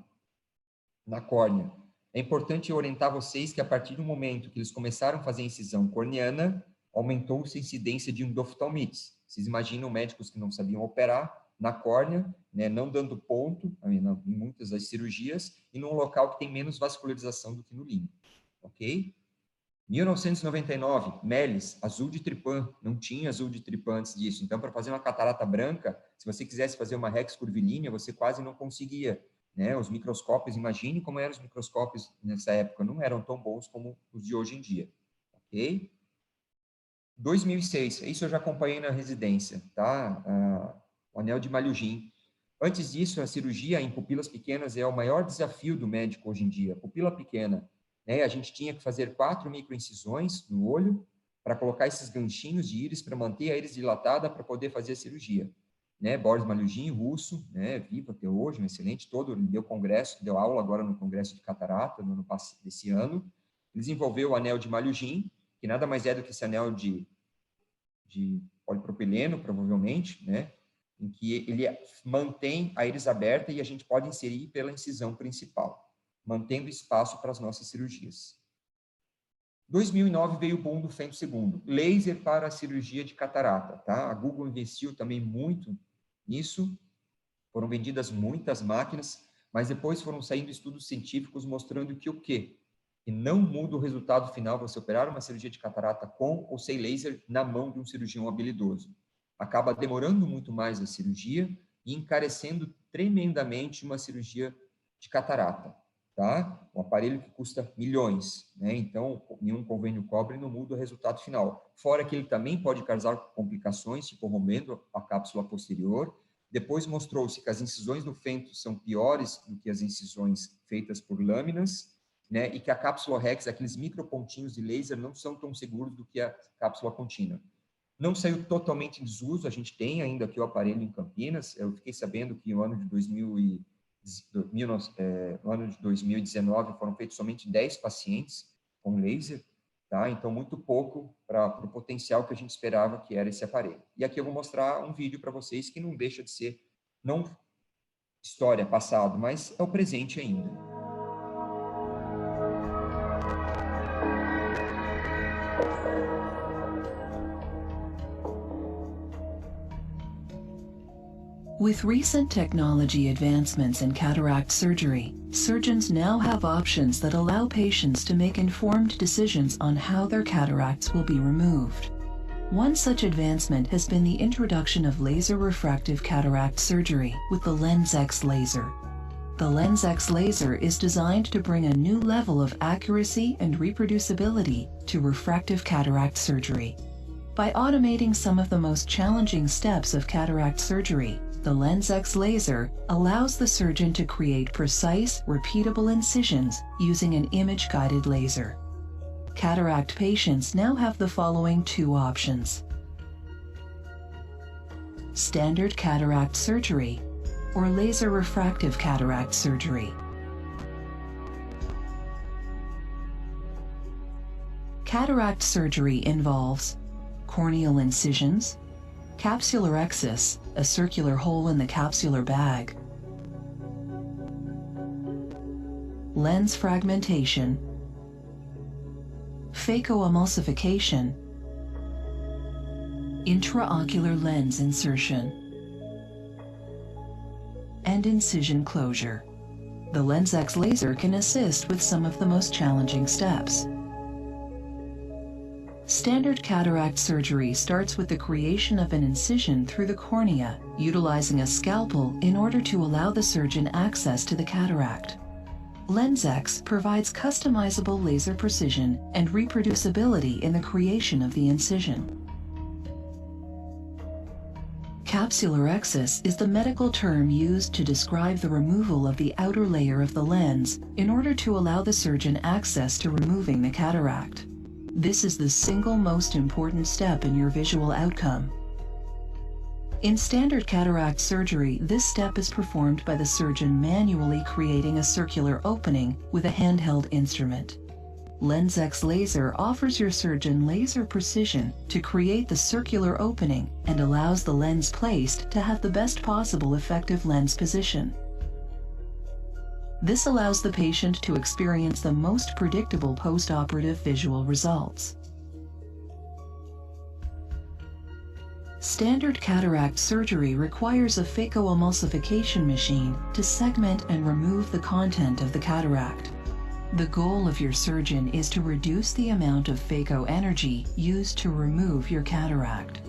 na córnea. É importante orientar vocês que a partir do momento que eles começaram a fazer incisão corneana, aumentou-se a incidência de endoftalmites. Vocês imaginam médicos que não sabiam operar na córnea, né, não dando ponto em muitas das cirurgias, e num local que tem menos vascularização do que no limbo, ok? 1999, Melis, azul de Trypan, não tinha azul de Trypan antes disso. Então, para fazer uma catarata branca, se você quisesse fazer uma Rex curvilínea, você quase não conseguia, né? Os microscópios, imagine como eram os microscópios nessa época, não eram tão bons como os de hoje em dia, ok? 2006, isso eu já acompanhei na residência, tá? O anel de Maljugin. Antes disso, a cirurgia em pupilas pequenas é o maior desafio do médico hoje em dia. Pupila pequena. né? A gente tinha que fazer 4 microincisões no olho para colocar esses ganchinhos de íris para manter a íris dilatada para poder fazer a cirurgia, né? Boris Malyugin, russo, né? Vivo até hoje, um excelente, deu congresso, deu aula agora no congresso de catarata no ano passado, desse ano. Ele desenvolveu o anel de Malyugin, que nada mais é do que esse anel de polipropileno, provavelmente, né? Em que ele mantém a íris aberta e a gente pode inserir pela incisão principal, mantendo espaço para as nossas cirurgias. 2009 veio o boom do femtosegundo, laser para a cirurgia de catarata, tá? A Google investiu também muito nisso, foram vendidas muitas máquinas, mas depois foram saindo estudos científicos mostrando que o quê? Que não muda o resultado final você operar uma cirurgia de catarata com ou sem laser na mão de um cirurgião habilidoso. Acaba demorando muito mais a cirurgia e encarecendo tremendamente uma cirurgia de catarata. Tá? Um aparelho que custa milhões, né? Então, nenhum convênio cobre e não muda o resultado final. Fora que ele também pode causar complicações, tipo rompendo a cápsula posterior. Depois mostrou-se que as incisões no fento são piores do que as incisões feitas por lâminas, né? E que a cápsula Rex, aqueles micropontinhos de laser, não são tão seguros do que a cápsula contínua. Não saiu totalmente em desuso, a gente tem ainda aqui o aparelho em Campinas. Eu fiquei sabendo que no ano de 2019 foram feitos somente 10 pacientes com laser, tá? Então muito pouco para o potencial que a gente esperava que era esse aparelho. E aqui eu vou mostrar um vídeo para vocês que não deixa de ser, não história, passado, mas é o presente ainda. With recent technology advancements in cataract surgery, surgeons now have options that allow patients to make informed decisions on how their cataracts will be removed. One such advancement has been the introduction of laser refractive cataract surgery with the LensX laser. The LensX laser is designed to bring a new level of accuracy and reproducibility to refractive cataract surgery. By automating some of the most challenging steps of cataract surgery, the LensX laser allows the surgeon to create precise, repeatable incisions using an image-guided laser. Cataract patients now have the following 2 options: standard cataract surgery or laser refractive cataract surgery. Cataract surgery involves corneal incisions, capsulorhexis, a circular hole in the capsular bag, lens fragmentation, phacoemulsification, intraocular lens insertion, and incision closure. The LensX laser can assist with some of the most challenging steps. Standard cataract surgery starts with the creation of an incision through the cornea, utilizing a scalpel in order to allow the surgeon access to the cataract. LensX provides customizable laser precision and reproducibility in the creation of the incision. Capsulorhexis is the medical term used to describe the removal of the outer layer of the lens in order to allow the surgeon access to removing the cataract. This is the single most important step in your visual outcome. In standard cataract surgery, this step is performed by the surgeon manually creating a circular opening with a handheld instrument. LensX laser offers your surgeon laser precision to create the circular opening and allows the lens placed to have the best possible effective lens position. This allows the patient to experience the most predictable post-operative visual results. Standard cataract surgery requires a phacoemulsification machine to segment and remove the content of the cataract. The goal of your surgeon is to reduce the amount of phaco energy used to remove your cataract.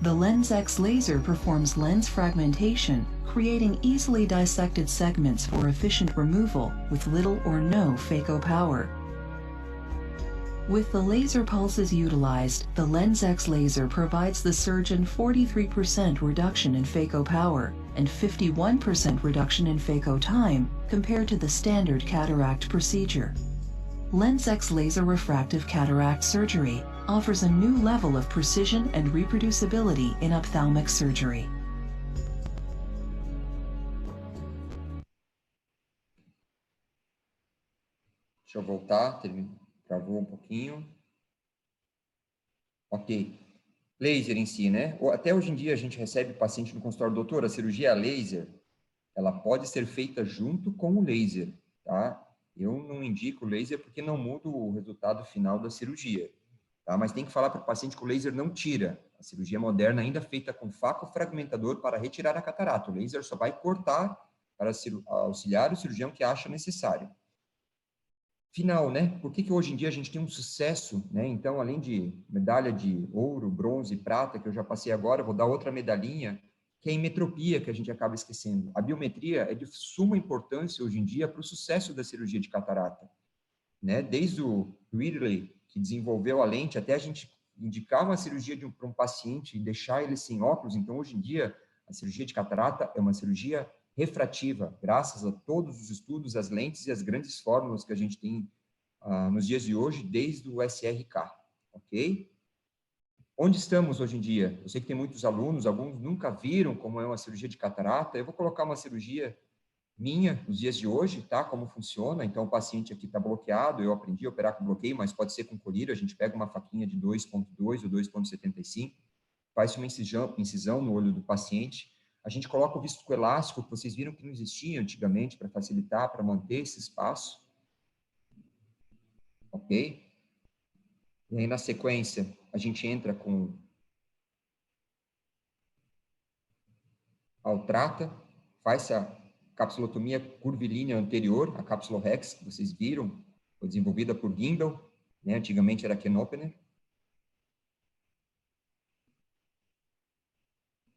The LensX laser performs lens fragmentation, creating easily dissected segments for efficient removal with little or no phaco power. With the laser pulses utilized, the LensX laser provides the surgeon 43% reduction in phaco power and 51% reduction in phaco time compared to the standard cataract procedure. LensX Laser Refractive Cataract Surgery offers a new level of precision and reproducibility in ophthalmic surgery. Deixa eu voltar, travou um pouquinho. Ok. Laser em si, né? Até hoje em dia a gente recebe paciente no consultório, doutor, a cirurgia a laser, ela pode ser feita junto com o laser, tá? Eu não indico o laser porque não muda o resultado final da cirurgia, tá? Mas tem que falar para o paciente que o laser não tira. A cirurgia moderna ainda é feita com faco fragmentador para retirar a catarata. O laser só vai cortar para auxiliar o cirurgião que acha necessário. Final, né? Por que hoje em dia a gente tem um sucesso, né? Então, além de medalha de ouro, bronze e prata, que eu já passei agora, vou dar outra medalhinha, que é a himetropia, que a gente acaba esquecendo. A biometria é de suma importância hoje em dia para o sucesso da cirurgia de catarata, né? Desde o Ridley, que desenvolveu a lente, até a gente indicar uma cirurgia para um paciente e deixar ele sem óculos. Então, hoje em dia, a cirurgia de catarata é uma cirurgia refrativa, graças a todos os estudos, as lentes e as grandes fórmulas que a gente tem nos dias de hoje, desde o SRK, ok? Onde estamos hoje em dia? Eu sei que tem muitos alunos, alguns nunca viram como é uma cirurgia de catarata. Eu vou colocar uma cirurgia minha nos dias de hoje, tá? Como funciona. Então, o paciente aqui está bloqueado, eu aprendi a operar com bloqueio, mas pode ser com colírio. A gente pega uma faquinha de 2,2 ou 2,75, faz uma incisão no olho do paciente. A gente coloca o viscoelástico, que vocês viram que não existia antigamente, para facilitar, para manter esse espaço. Ok? E aí, na sequência, a gente entra com Altrata, faz a capsulotomia curvilínea anterior, a cápsula Rex, que vocês viram, foi desenvolvida por Gimbel, né? Antigamente era Ken Opener.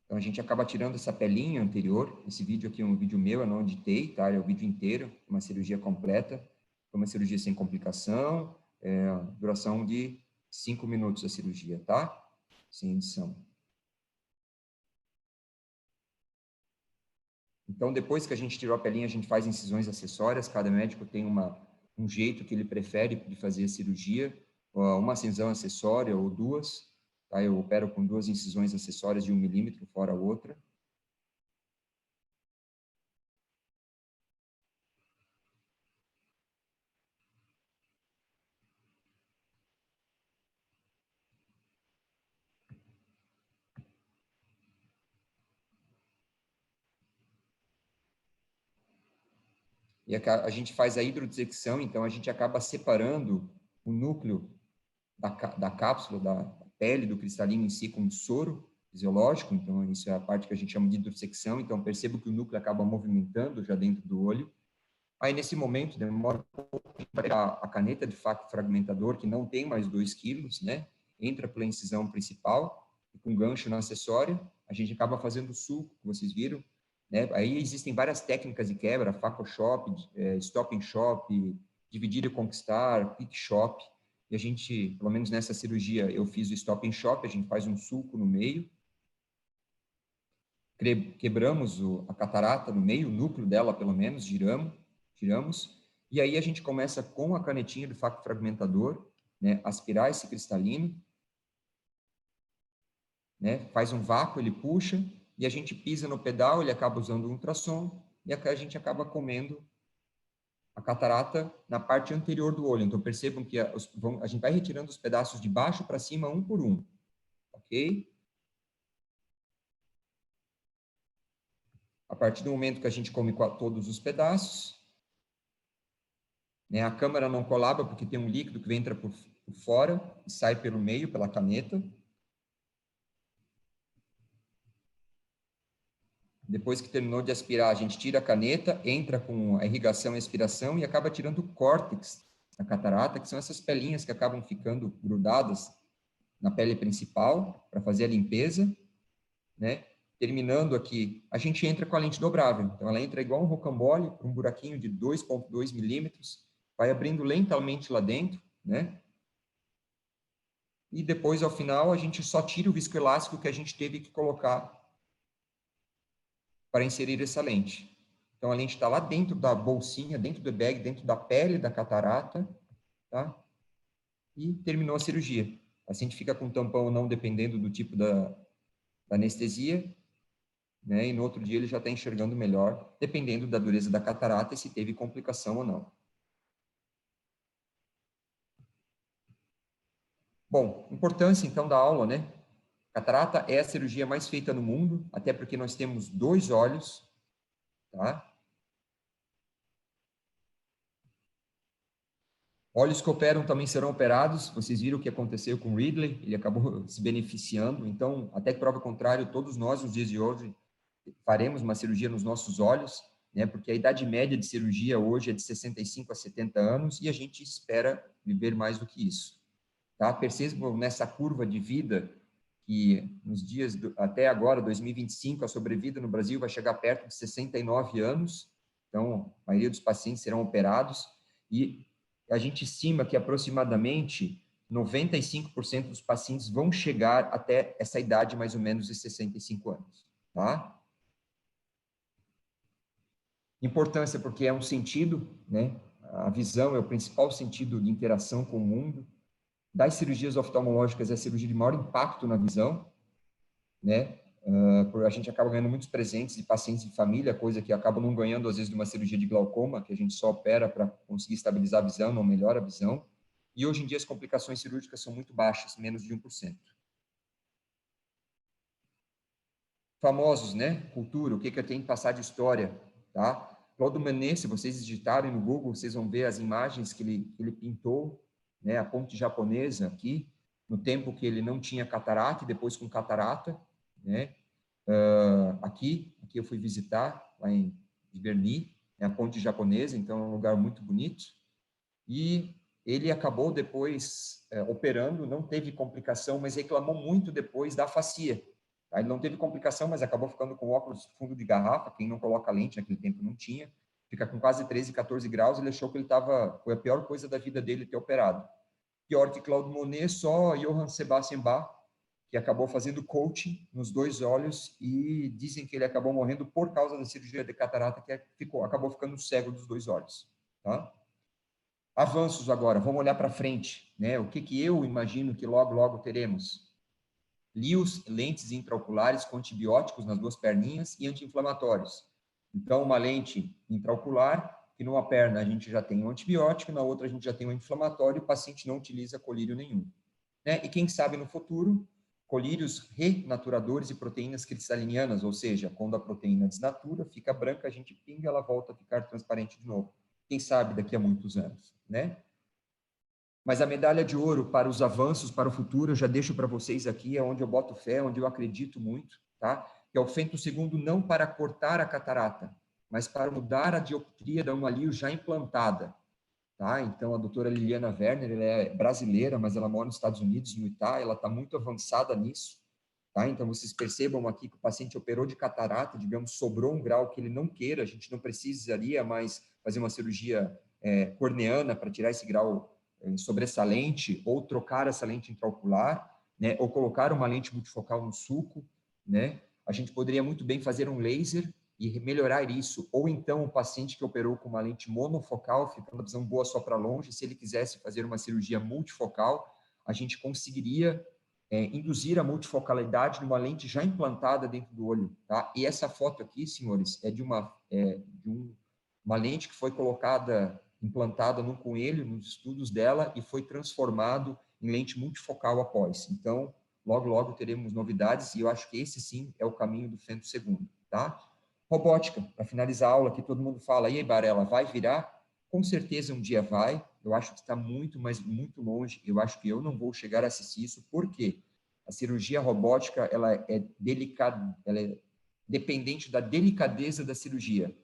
Então, a gente acaba tirando essa pelinha anterior. Esse vídeo aqui é um vídeo meu, eu não editei, tá? É o vídeo inteiro, uma cirurgia completa. Foi uma cirurgia sem complicação, duração de 5 minutos a cirurgia, tá? Sem edição. Então, depois que a gente tirou a pelinha, a gente faz incisões acessórias. Cada médico tem um jeito que ele prefere de fazer a cirurgia. Uma incisão acessória ou duas. Tá? Eu opero com 2 incisões acessórias de 1 milímetro, fora a outra. E a gente faz a hidrodissecção, então a gente acaba separando o núcleo da cápsula, da pele do cristalino em si com um soro fisiológico. Então, isso é a parte que a gente chama de hidrodissecção. Então, percebo que o núcleo acaba movimentando já dentro do olho. Aí, nesse momento, demora um pouco para a caneta de faco fragmentador, que não tem mais 2 quilos, né? Entra pela incisão principal, e com gancho na acessória, a gente acaba fazendo o sulco, que vocês viram, né? Aí existem várias técnicas de quebra, faco shop, stop and shop, dividir e conquistar, pick shop. E a gente, pelo menos nessa cirurgia, eu fiz o stop and shop, a gente faz um sulco no meio, quebramos a catarata no meio, o núcleo dela, pelo menos, tiramos, e aí a gente começa com a canetinha do faco fragmentador, né, aspirar esse cristalino, né, faz um vácuo, ele puxa, e a gente pisa no pedal, ele acaba usando o ultrassom, e a gente acaba comendo a catarata na parte anterior do olho. Então, percebam que a gente vai retirando os pedaços de baixo para cima, um por um, ok? A partir do momento que a gente come todos os pedaços, né, a câmera não colaba porque tem um líquido que entra por fora e sai pelo meio, pela caneta. Depois que terminou de aspirar, a gente tira a caneta, entra com a irrigação e aspiração e acaba tirando o córtex da catarata, que são essas pelinhas que acabam ficando grudadas na pele principal para fazer a limpeza, né? Terminando aqui, a gente entra com a lente dobrável. Então, ela entra igual um rocambole, um buraquinho de 2,2 milímetros, vai abrindo lentamente lá dentro, né? E depois, ao final, a gente só tira o viscoelástico que a gente teve que colocar para inserir essa lente. Então, a lente está lá dentro da bolsinha, dentro do bag, dentro da pele da catarata, tá? E terminou a cirurgia. O paciente fica com tampão ou não, dependendo do tipo da anestesia, né? E no outro dia ele já está enxergando melhor, dependendo da dureza da catarata e se teve complicação ou não. Bom, importância então da aula, né? Catarata é a cirurgia mais feita no mundo, até porque nós temos 2 olhos, tá? Olhos que operam também serão operados. Vocês viram o que aconteceu com Ridley, ele acabou se beneficiando. Então, até que prova o contrário, todos nós, nos dias de hoje, faremos uma cirurgia nos nossos olhos, né? Porque a idade média de cirurgia hoje é de 65 a 70 anos e a gente espera viver mais do que isso, tá? Percebam nessa curva de vida que nos dias até agora, 2025, a sobrevida no Brasil vai chegar perto de 69 anos. Então, a maioria dos pacientes serão operados e a gente estima que aproximadamente 95% dos pacientes vão chegar até essa idade mais ou menos de 65 anos, tá? Importância porque é um sentido, né? A visão é o principal sentido de interação com o mundo. Das cirurgias oftalmológicas, é a cirurgia de maior impacto na visão, né? A gente acaba ganhando muitos presentes de pacientes de família, coisa que acaba não ganhando, às vezes, de uma cirurgia de glaucoma, que a gente só opera para conseguir estabilizar a visão, não melhora a visão. E hoje em dia as complicações cirúrgicas são muito baixas, menos de 1%. Famosos, né? Cultura, o que eu tenho que passar de história, tá? Claude Monet, se vocês digitarem no Google, vocês vão ver as imagens que ele pintou, né? A ponte japonesa aqui, no tempo que ele não tinha catarata e depois com catarata, né? Aqui eu fui visitar, lá em Giverny, né? A ponte japonesa, então é um lugar muito bonito. E ele acabou depois operando, não teve complicação, mas reclamou muito depois da facia. Tá? Ele não teve complicação, mas acabou ficando com óculos fundo de garrafa, quem não coloca lente naquele tempo não tinha, fica com quase 13, 14 graus, ele achou que foi a pior coisa da vida dele ter operado. Pior que Claude Monet, só Johann Sebastian Bach, que acabou fazendo coaching nos 2 olhos e dizem que ele acabou morrendo por causa da cirurgia de catarata, que acabou ficando cego dos 2 olhos. Tá? Avanços agora, vamos olhar para frente, né? O que eu imagino que logo teremos? LIOS, lentes intraoculares com antibióticos nas 2 perninhas e anti-inflamatórios. Então, uma lente intraocular, que numa perna a gente já tem um antibiótico, na outra a gente já tem um inflamatório, o paciente não utiliza colírio nenhum. Né? E quem sabe no futuro, colírios renaturadores e proteínas cristalinianas, ou seja, quando a proteína desnatura, fica branca, a gente pinga, ela volta a ficar transparente de novo. Quem sabe daqui a muitos anos, né? Mas a medalha de ouro para os avanços, para o futuro, eu já deixo para vocês aqui, é onde eu boto fé, onde eu acredito muito, tá? Que é o Fento II não para cortar a catarata, mas para mudar a dioptria da uma LIO já implantada, tá? Então, a doutora Liliana Werner, ela é brasileira, mas ela mora nos Estados Unidos, no Utah, ela está muito avançada nisso, tá? Então, vocês percebam aqui que o paciente operou de catarata, digamos, sobrou um grau que ele não queira, a gente não precisaria mais fazer uma cirurgia corneana para tirar esse grau sobressalente, ou trocar essa lente intraocular, né? Ou colocar uma lente multifocal no sulco, né? A gente poderia muito bem fazer um laser e melhorar isso, ou então o paciente que operou com uma lente monofocal, ficando a visão boa só para longe, se ele quisesse fazer uma cirurgia multifocal, a gente conseguiria induzir a multifocalidade numa lente já implantada dentro do olho, tá? E essa foto aqui, senhores, é de uma lente que foi implantada no coelho, nos estudos dela, e foi transformado em lente multifocal após. Então, logo teremos novidades, e eu acho que esse sim é o caminho do Fento II, tá? Robótica, para finalizar a aula, que todo mundo fala, e aí, Barela, vai virar? Com certeza um dia vai, eu acho que está muito, mas muito longe, eu acho que eu não vou chegar a assistir isso, por quê? A cirurgia robótica, ela é delicada, ela é dependente da delicadeza da cirurgia.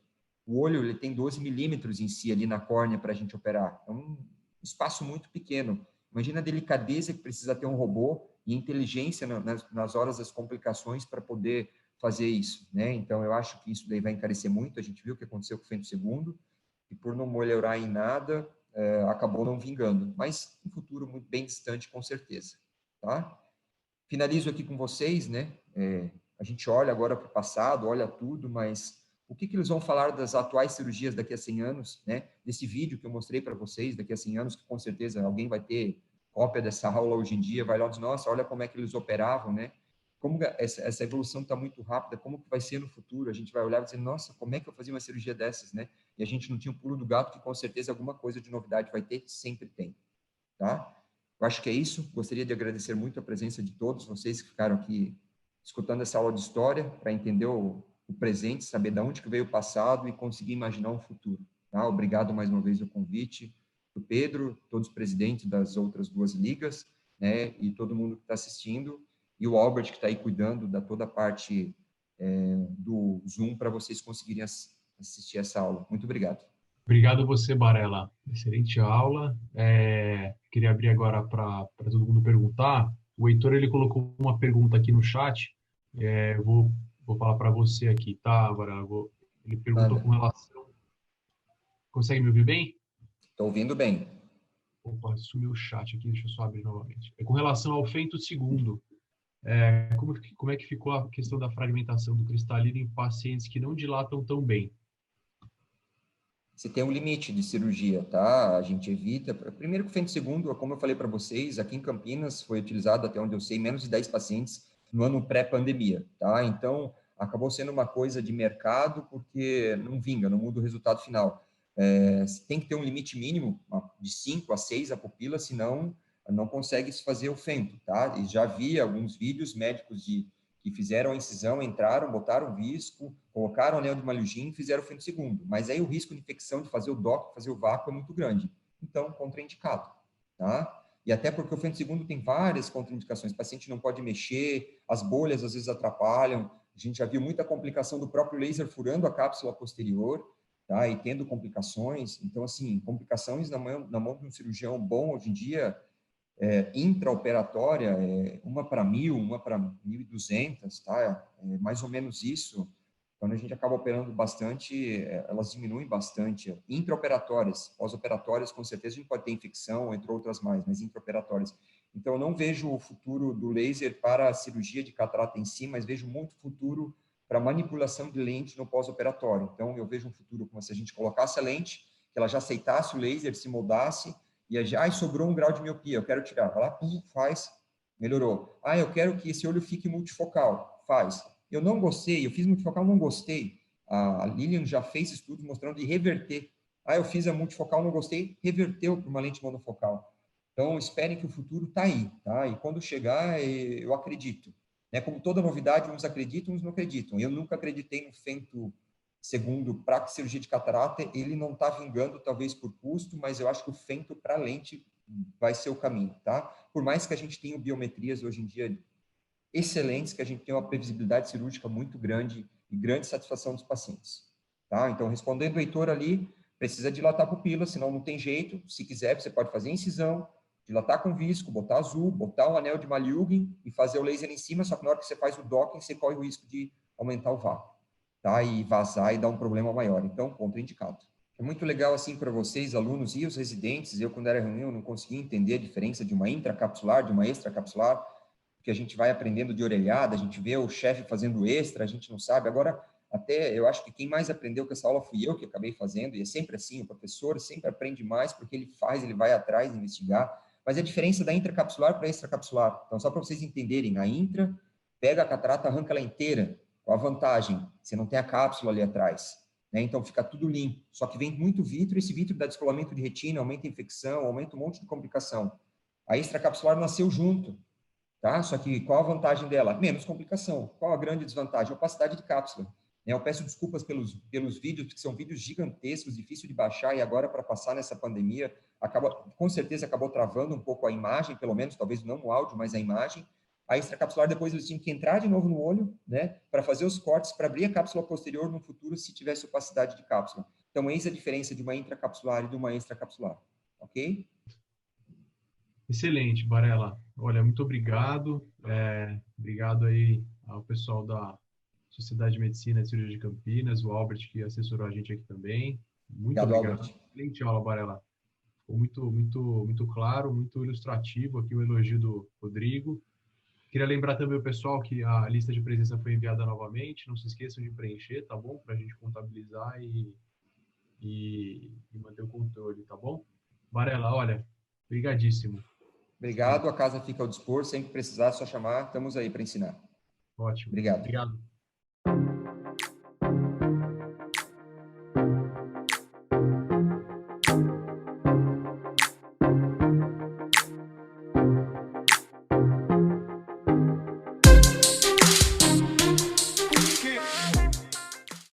O olho, ele tem 12 milímetros em si, ali na córnea, para a gente operar. É um espaço muito pequeno. Imagina a delicadeza que precisa ter um robô e inteligência nas horas das complicações para poder fazer isso, né? Então, eu acho que isso daí vai encarecer muito. A gente viu o que aconteceu com o Fento II, e por não melhorar em nada, acabou não vingando. Mas, um futuro muito bem distante, com certeza, tá? Finalizo aqui com vocês, né? A gente olha agora para o passado, olha tudo, mas o que eles vão falar das atuais cirurgias daqui a 100 anos, né? Desse vídeo que eu mostrei para vocês daqui a 100 anos, que com certeza alguém vai ter cópia dessa aula hoje em dia, vai lá e diz, nossa, olha como é que eles operavam, né? Como essa evolução está muito rápida, como que vai ser no futuro? A gente vai olhar e dizer, nossa, como é que eu fazia uma cirurgia dessas, né? E a gente não tinha um pulo do gato, que com certeza alguma coisa de novidade vai ter, sempre tem, tá? Eu acho que é isso. Gostaria de agradecer muito a presença de todos vocês que ficaram aqui escutando essa aula de história, para entender o presente, saber de onde que veio o passado e conseguir imaginar um futuro. Tá? Obrigado mais uma vez pelo convite, do Pedro, todos os presidentes das outras 2 ligas, né, e todo mundo que está assistindo, e o Albert que está aí cuidando da toda a parte do Zoom para vocês conseguirem assistir essa aula. Muito obrigado. Obrigado a você, Barela. Excelente aula. Queria abrir agora para todo mundo perguntar. O Heitor, ele colocou uma pergunta aqui no chat. Vou falar para você aqui, tá, Barela? Ele perguntou com relação... Consegue me ouvir bem? Estou ouvindo bem. Opa, sumiu o chat aqui, deixa eu só abrir novamente. Com relação ao Fento II, como é que ficou a questão da fragmentação do cristalino em pacientes que não dilatam tão bem? Você tem um limite de cirurgia, tá? A gente evita. Primeiro que o Fento II, como eu falei para vocês, aqui em Campinas foi utilizado, até onde eu sei, menos de 10 pacientes no ano pré-pandemia, tá? Então, acabou sendo uma coisa de mercado, porque não vinga, não muda o resultado final. Tem que ter um limite mínimo, de 5 a 6 a pupila, senão não consegue se fazer o fento, tá? E já vi alguns vídeos médicos que fizeram a incisão, entraram, botaram visco, colocaram anel de Maillugin e fizeram o Fento II. Mas aí o risco de infecção de fazer o DOC, fazer o vácuo é muito grande. Então, contraindicado, tá? E até porque o Fento II tem várias contraindicações. O paciente não pode mexer, as bolhas às vezes atrapalham. A gente já viu muita complicação do próprio laser furando a cápsula posterior, tá? E tendo complicações. Então, assim, complicações na mão de um cirurgião bom hoje em dia, intraoperatória, uma para 1.000, uma para 1.200, tá? Mais ou menos isso. Quando a gente acaba operando bastante, elas diminuem bastante. Intraoperatórias, pós-operatórias, com certeza a gente pode ter infecção, entre outras mais, mas intraoperatórias. Então, eu não vejo o futuro do laser para a cirurgia de catarata em si, mas vejo muito futuro para manipulação de lente no pós-operatório. Então, eu vejo um futuro como se a gente colocasse a lente, que ela já aceitasse o laser, se moldasse, e já, sobrou 1 grau de miopia, eu quero tirar. Vai lá, faz, melhorou. Eu quero que esse olho fique multifocal, faz. Eu não gostei, eu fiz multifocal, não gostei. A Lilian já fez estudos mostrando de reverter. Eu fiz a multifocal, não gostei, reverteu para uma lente monofocal. Então, esperem que o futuro está aí, tá? E quando chegar, eu acredito. Né? Como toda novidade, uns acreditam, uns não acreditam. Eu nunca acreditei no Fento II para cirurgia de catarata, ele não está vingando, talvez por custo, mas eu acho que o Fento para lente vai ser o caminho, tá? Por mais que a gente tenha biometrias hoje em dia excelentes, que a gente tenha uma previsibilidade cirúrgica muito grande e grande satisfação dos pacientes, tá? Então, respondendo o Heitor ali, precisa dilatar a pupila, senão não tem jeito. Se quiser, você pode fazer incisão, dilatar com visco, botar azul, botar um anel de Maillugin e fazer o laser em cima, só que na hora que você faz o docking, você corre o risco de aumentar o vácuo, tá? E vazar e dar um problema maior. Então, contraindicado. É muito legal, assim, para vocês, alunos e os residentes. Eu, quando era reunião, não conseguia entender a diferença de uma intracapsular, de uma extracapsular, porque a gente vai aprendendo de orelhada, a gente vê o chefe fazendo extra, a gente não sabe. Agora, até eu acho que quem mais aprendeu com essa aula fui eu, que acabei fazendo, e é sempre assim, o professor sempre aprende mais, porque ele faz, ele vai atrás, investigar. Mas a diferença da intracapsular para extracapsular. Então, só para vocês entenderem, a intra pega a catarata, arranca ela inteira. Qual a vantagem? Você não tem a cápsula ali atrás, né? Então, fica tudo limpo. Só que vem muito vítreo, esse vítreo dá descolamento de retina, aumenta a infecção, aumenta um monte de complicação. A extracapsular nasceu junto, tá? Só que qual a vantagem dela? Menos complicação. Qual a grande desvantagem? A opacidade de cápsula. Eu peço desculpas pelos vídeos, porque são vídeos gigantescos, difícil de baixar, e agora, para passar nessa pandemia, com certeza acabou travando um pouco a imagem, pelo menos, talvez não no áudio, mas a imagem. A extracapsular, depois eles tinham que entrar de novo no olho, né, para fazer os cortes, para abrir a cápsula posterior no futuro, se tivesse opacidade de cápsula. Então, eis a diferença de uma intracapsular e de uma extracapsular, ok? Excelente, Barela. Olha, muito obrigado. Obrigado aí ao pessoal da Sociedade de Medicina e Cirurgia de Campinas, o Albert, que assessorou a gente aqui também. Muito obrigado. Albert. Excelente aula, Barela. Ficou muito claro, muito ilustrativo aqui o elogio do Rodrigo. Queria lembrar também o pessoal que a lista de presença foi enviada novamente. Não se esqueçam de preencher, tá bom? Para a gente contabilizar e manter o controle, tá bom? Varela, olha, brigadíssimo. Obrigado, a casa fica ao dispor. Sempre precisar, é só chamar. Estamos aí para ensinar. Ótimo. Obrigado. Obrigado.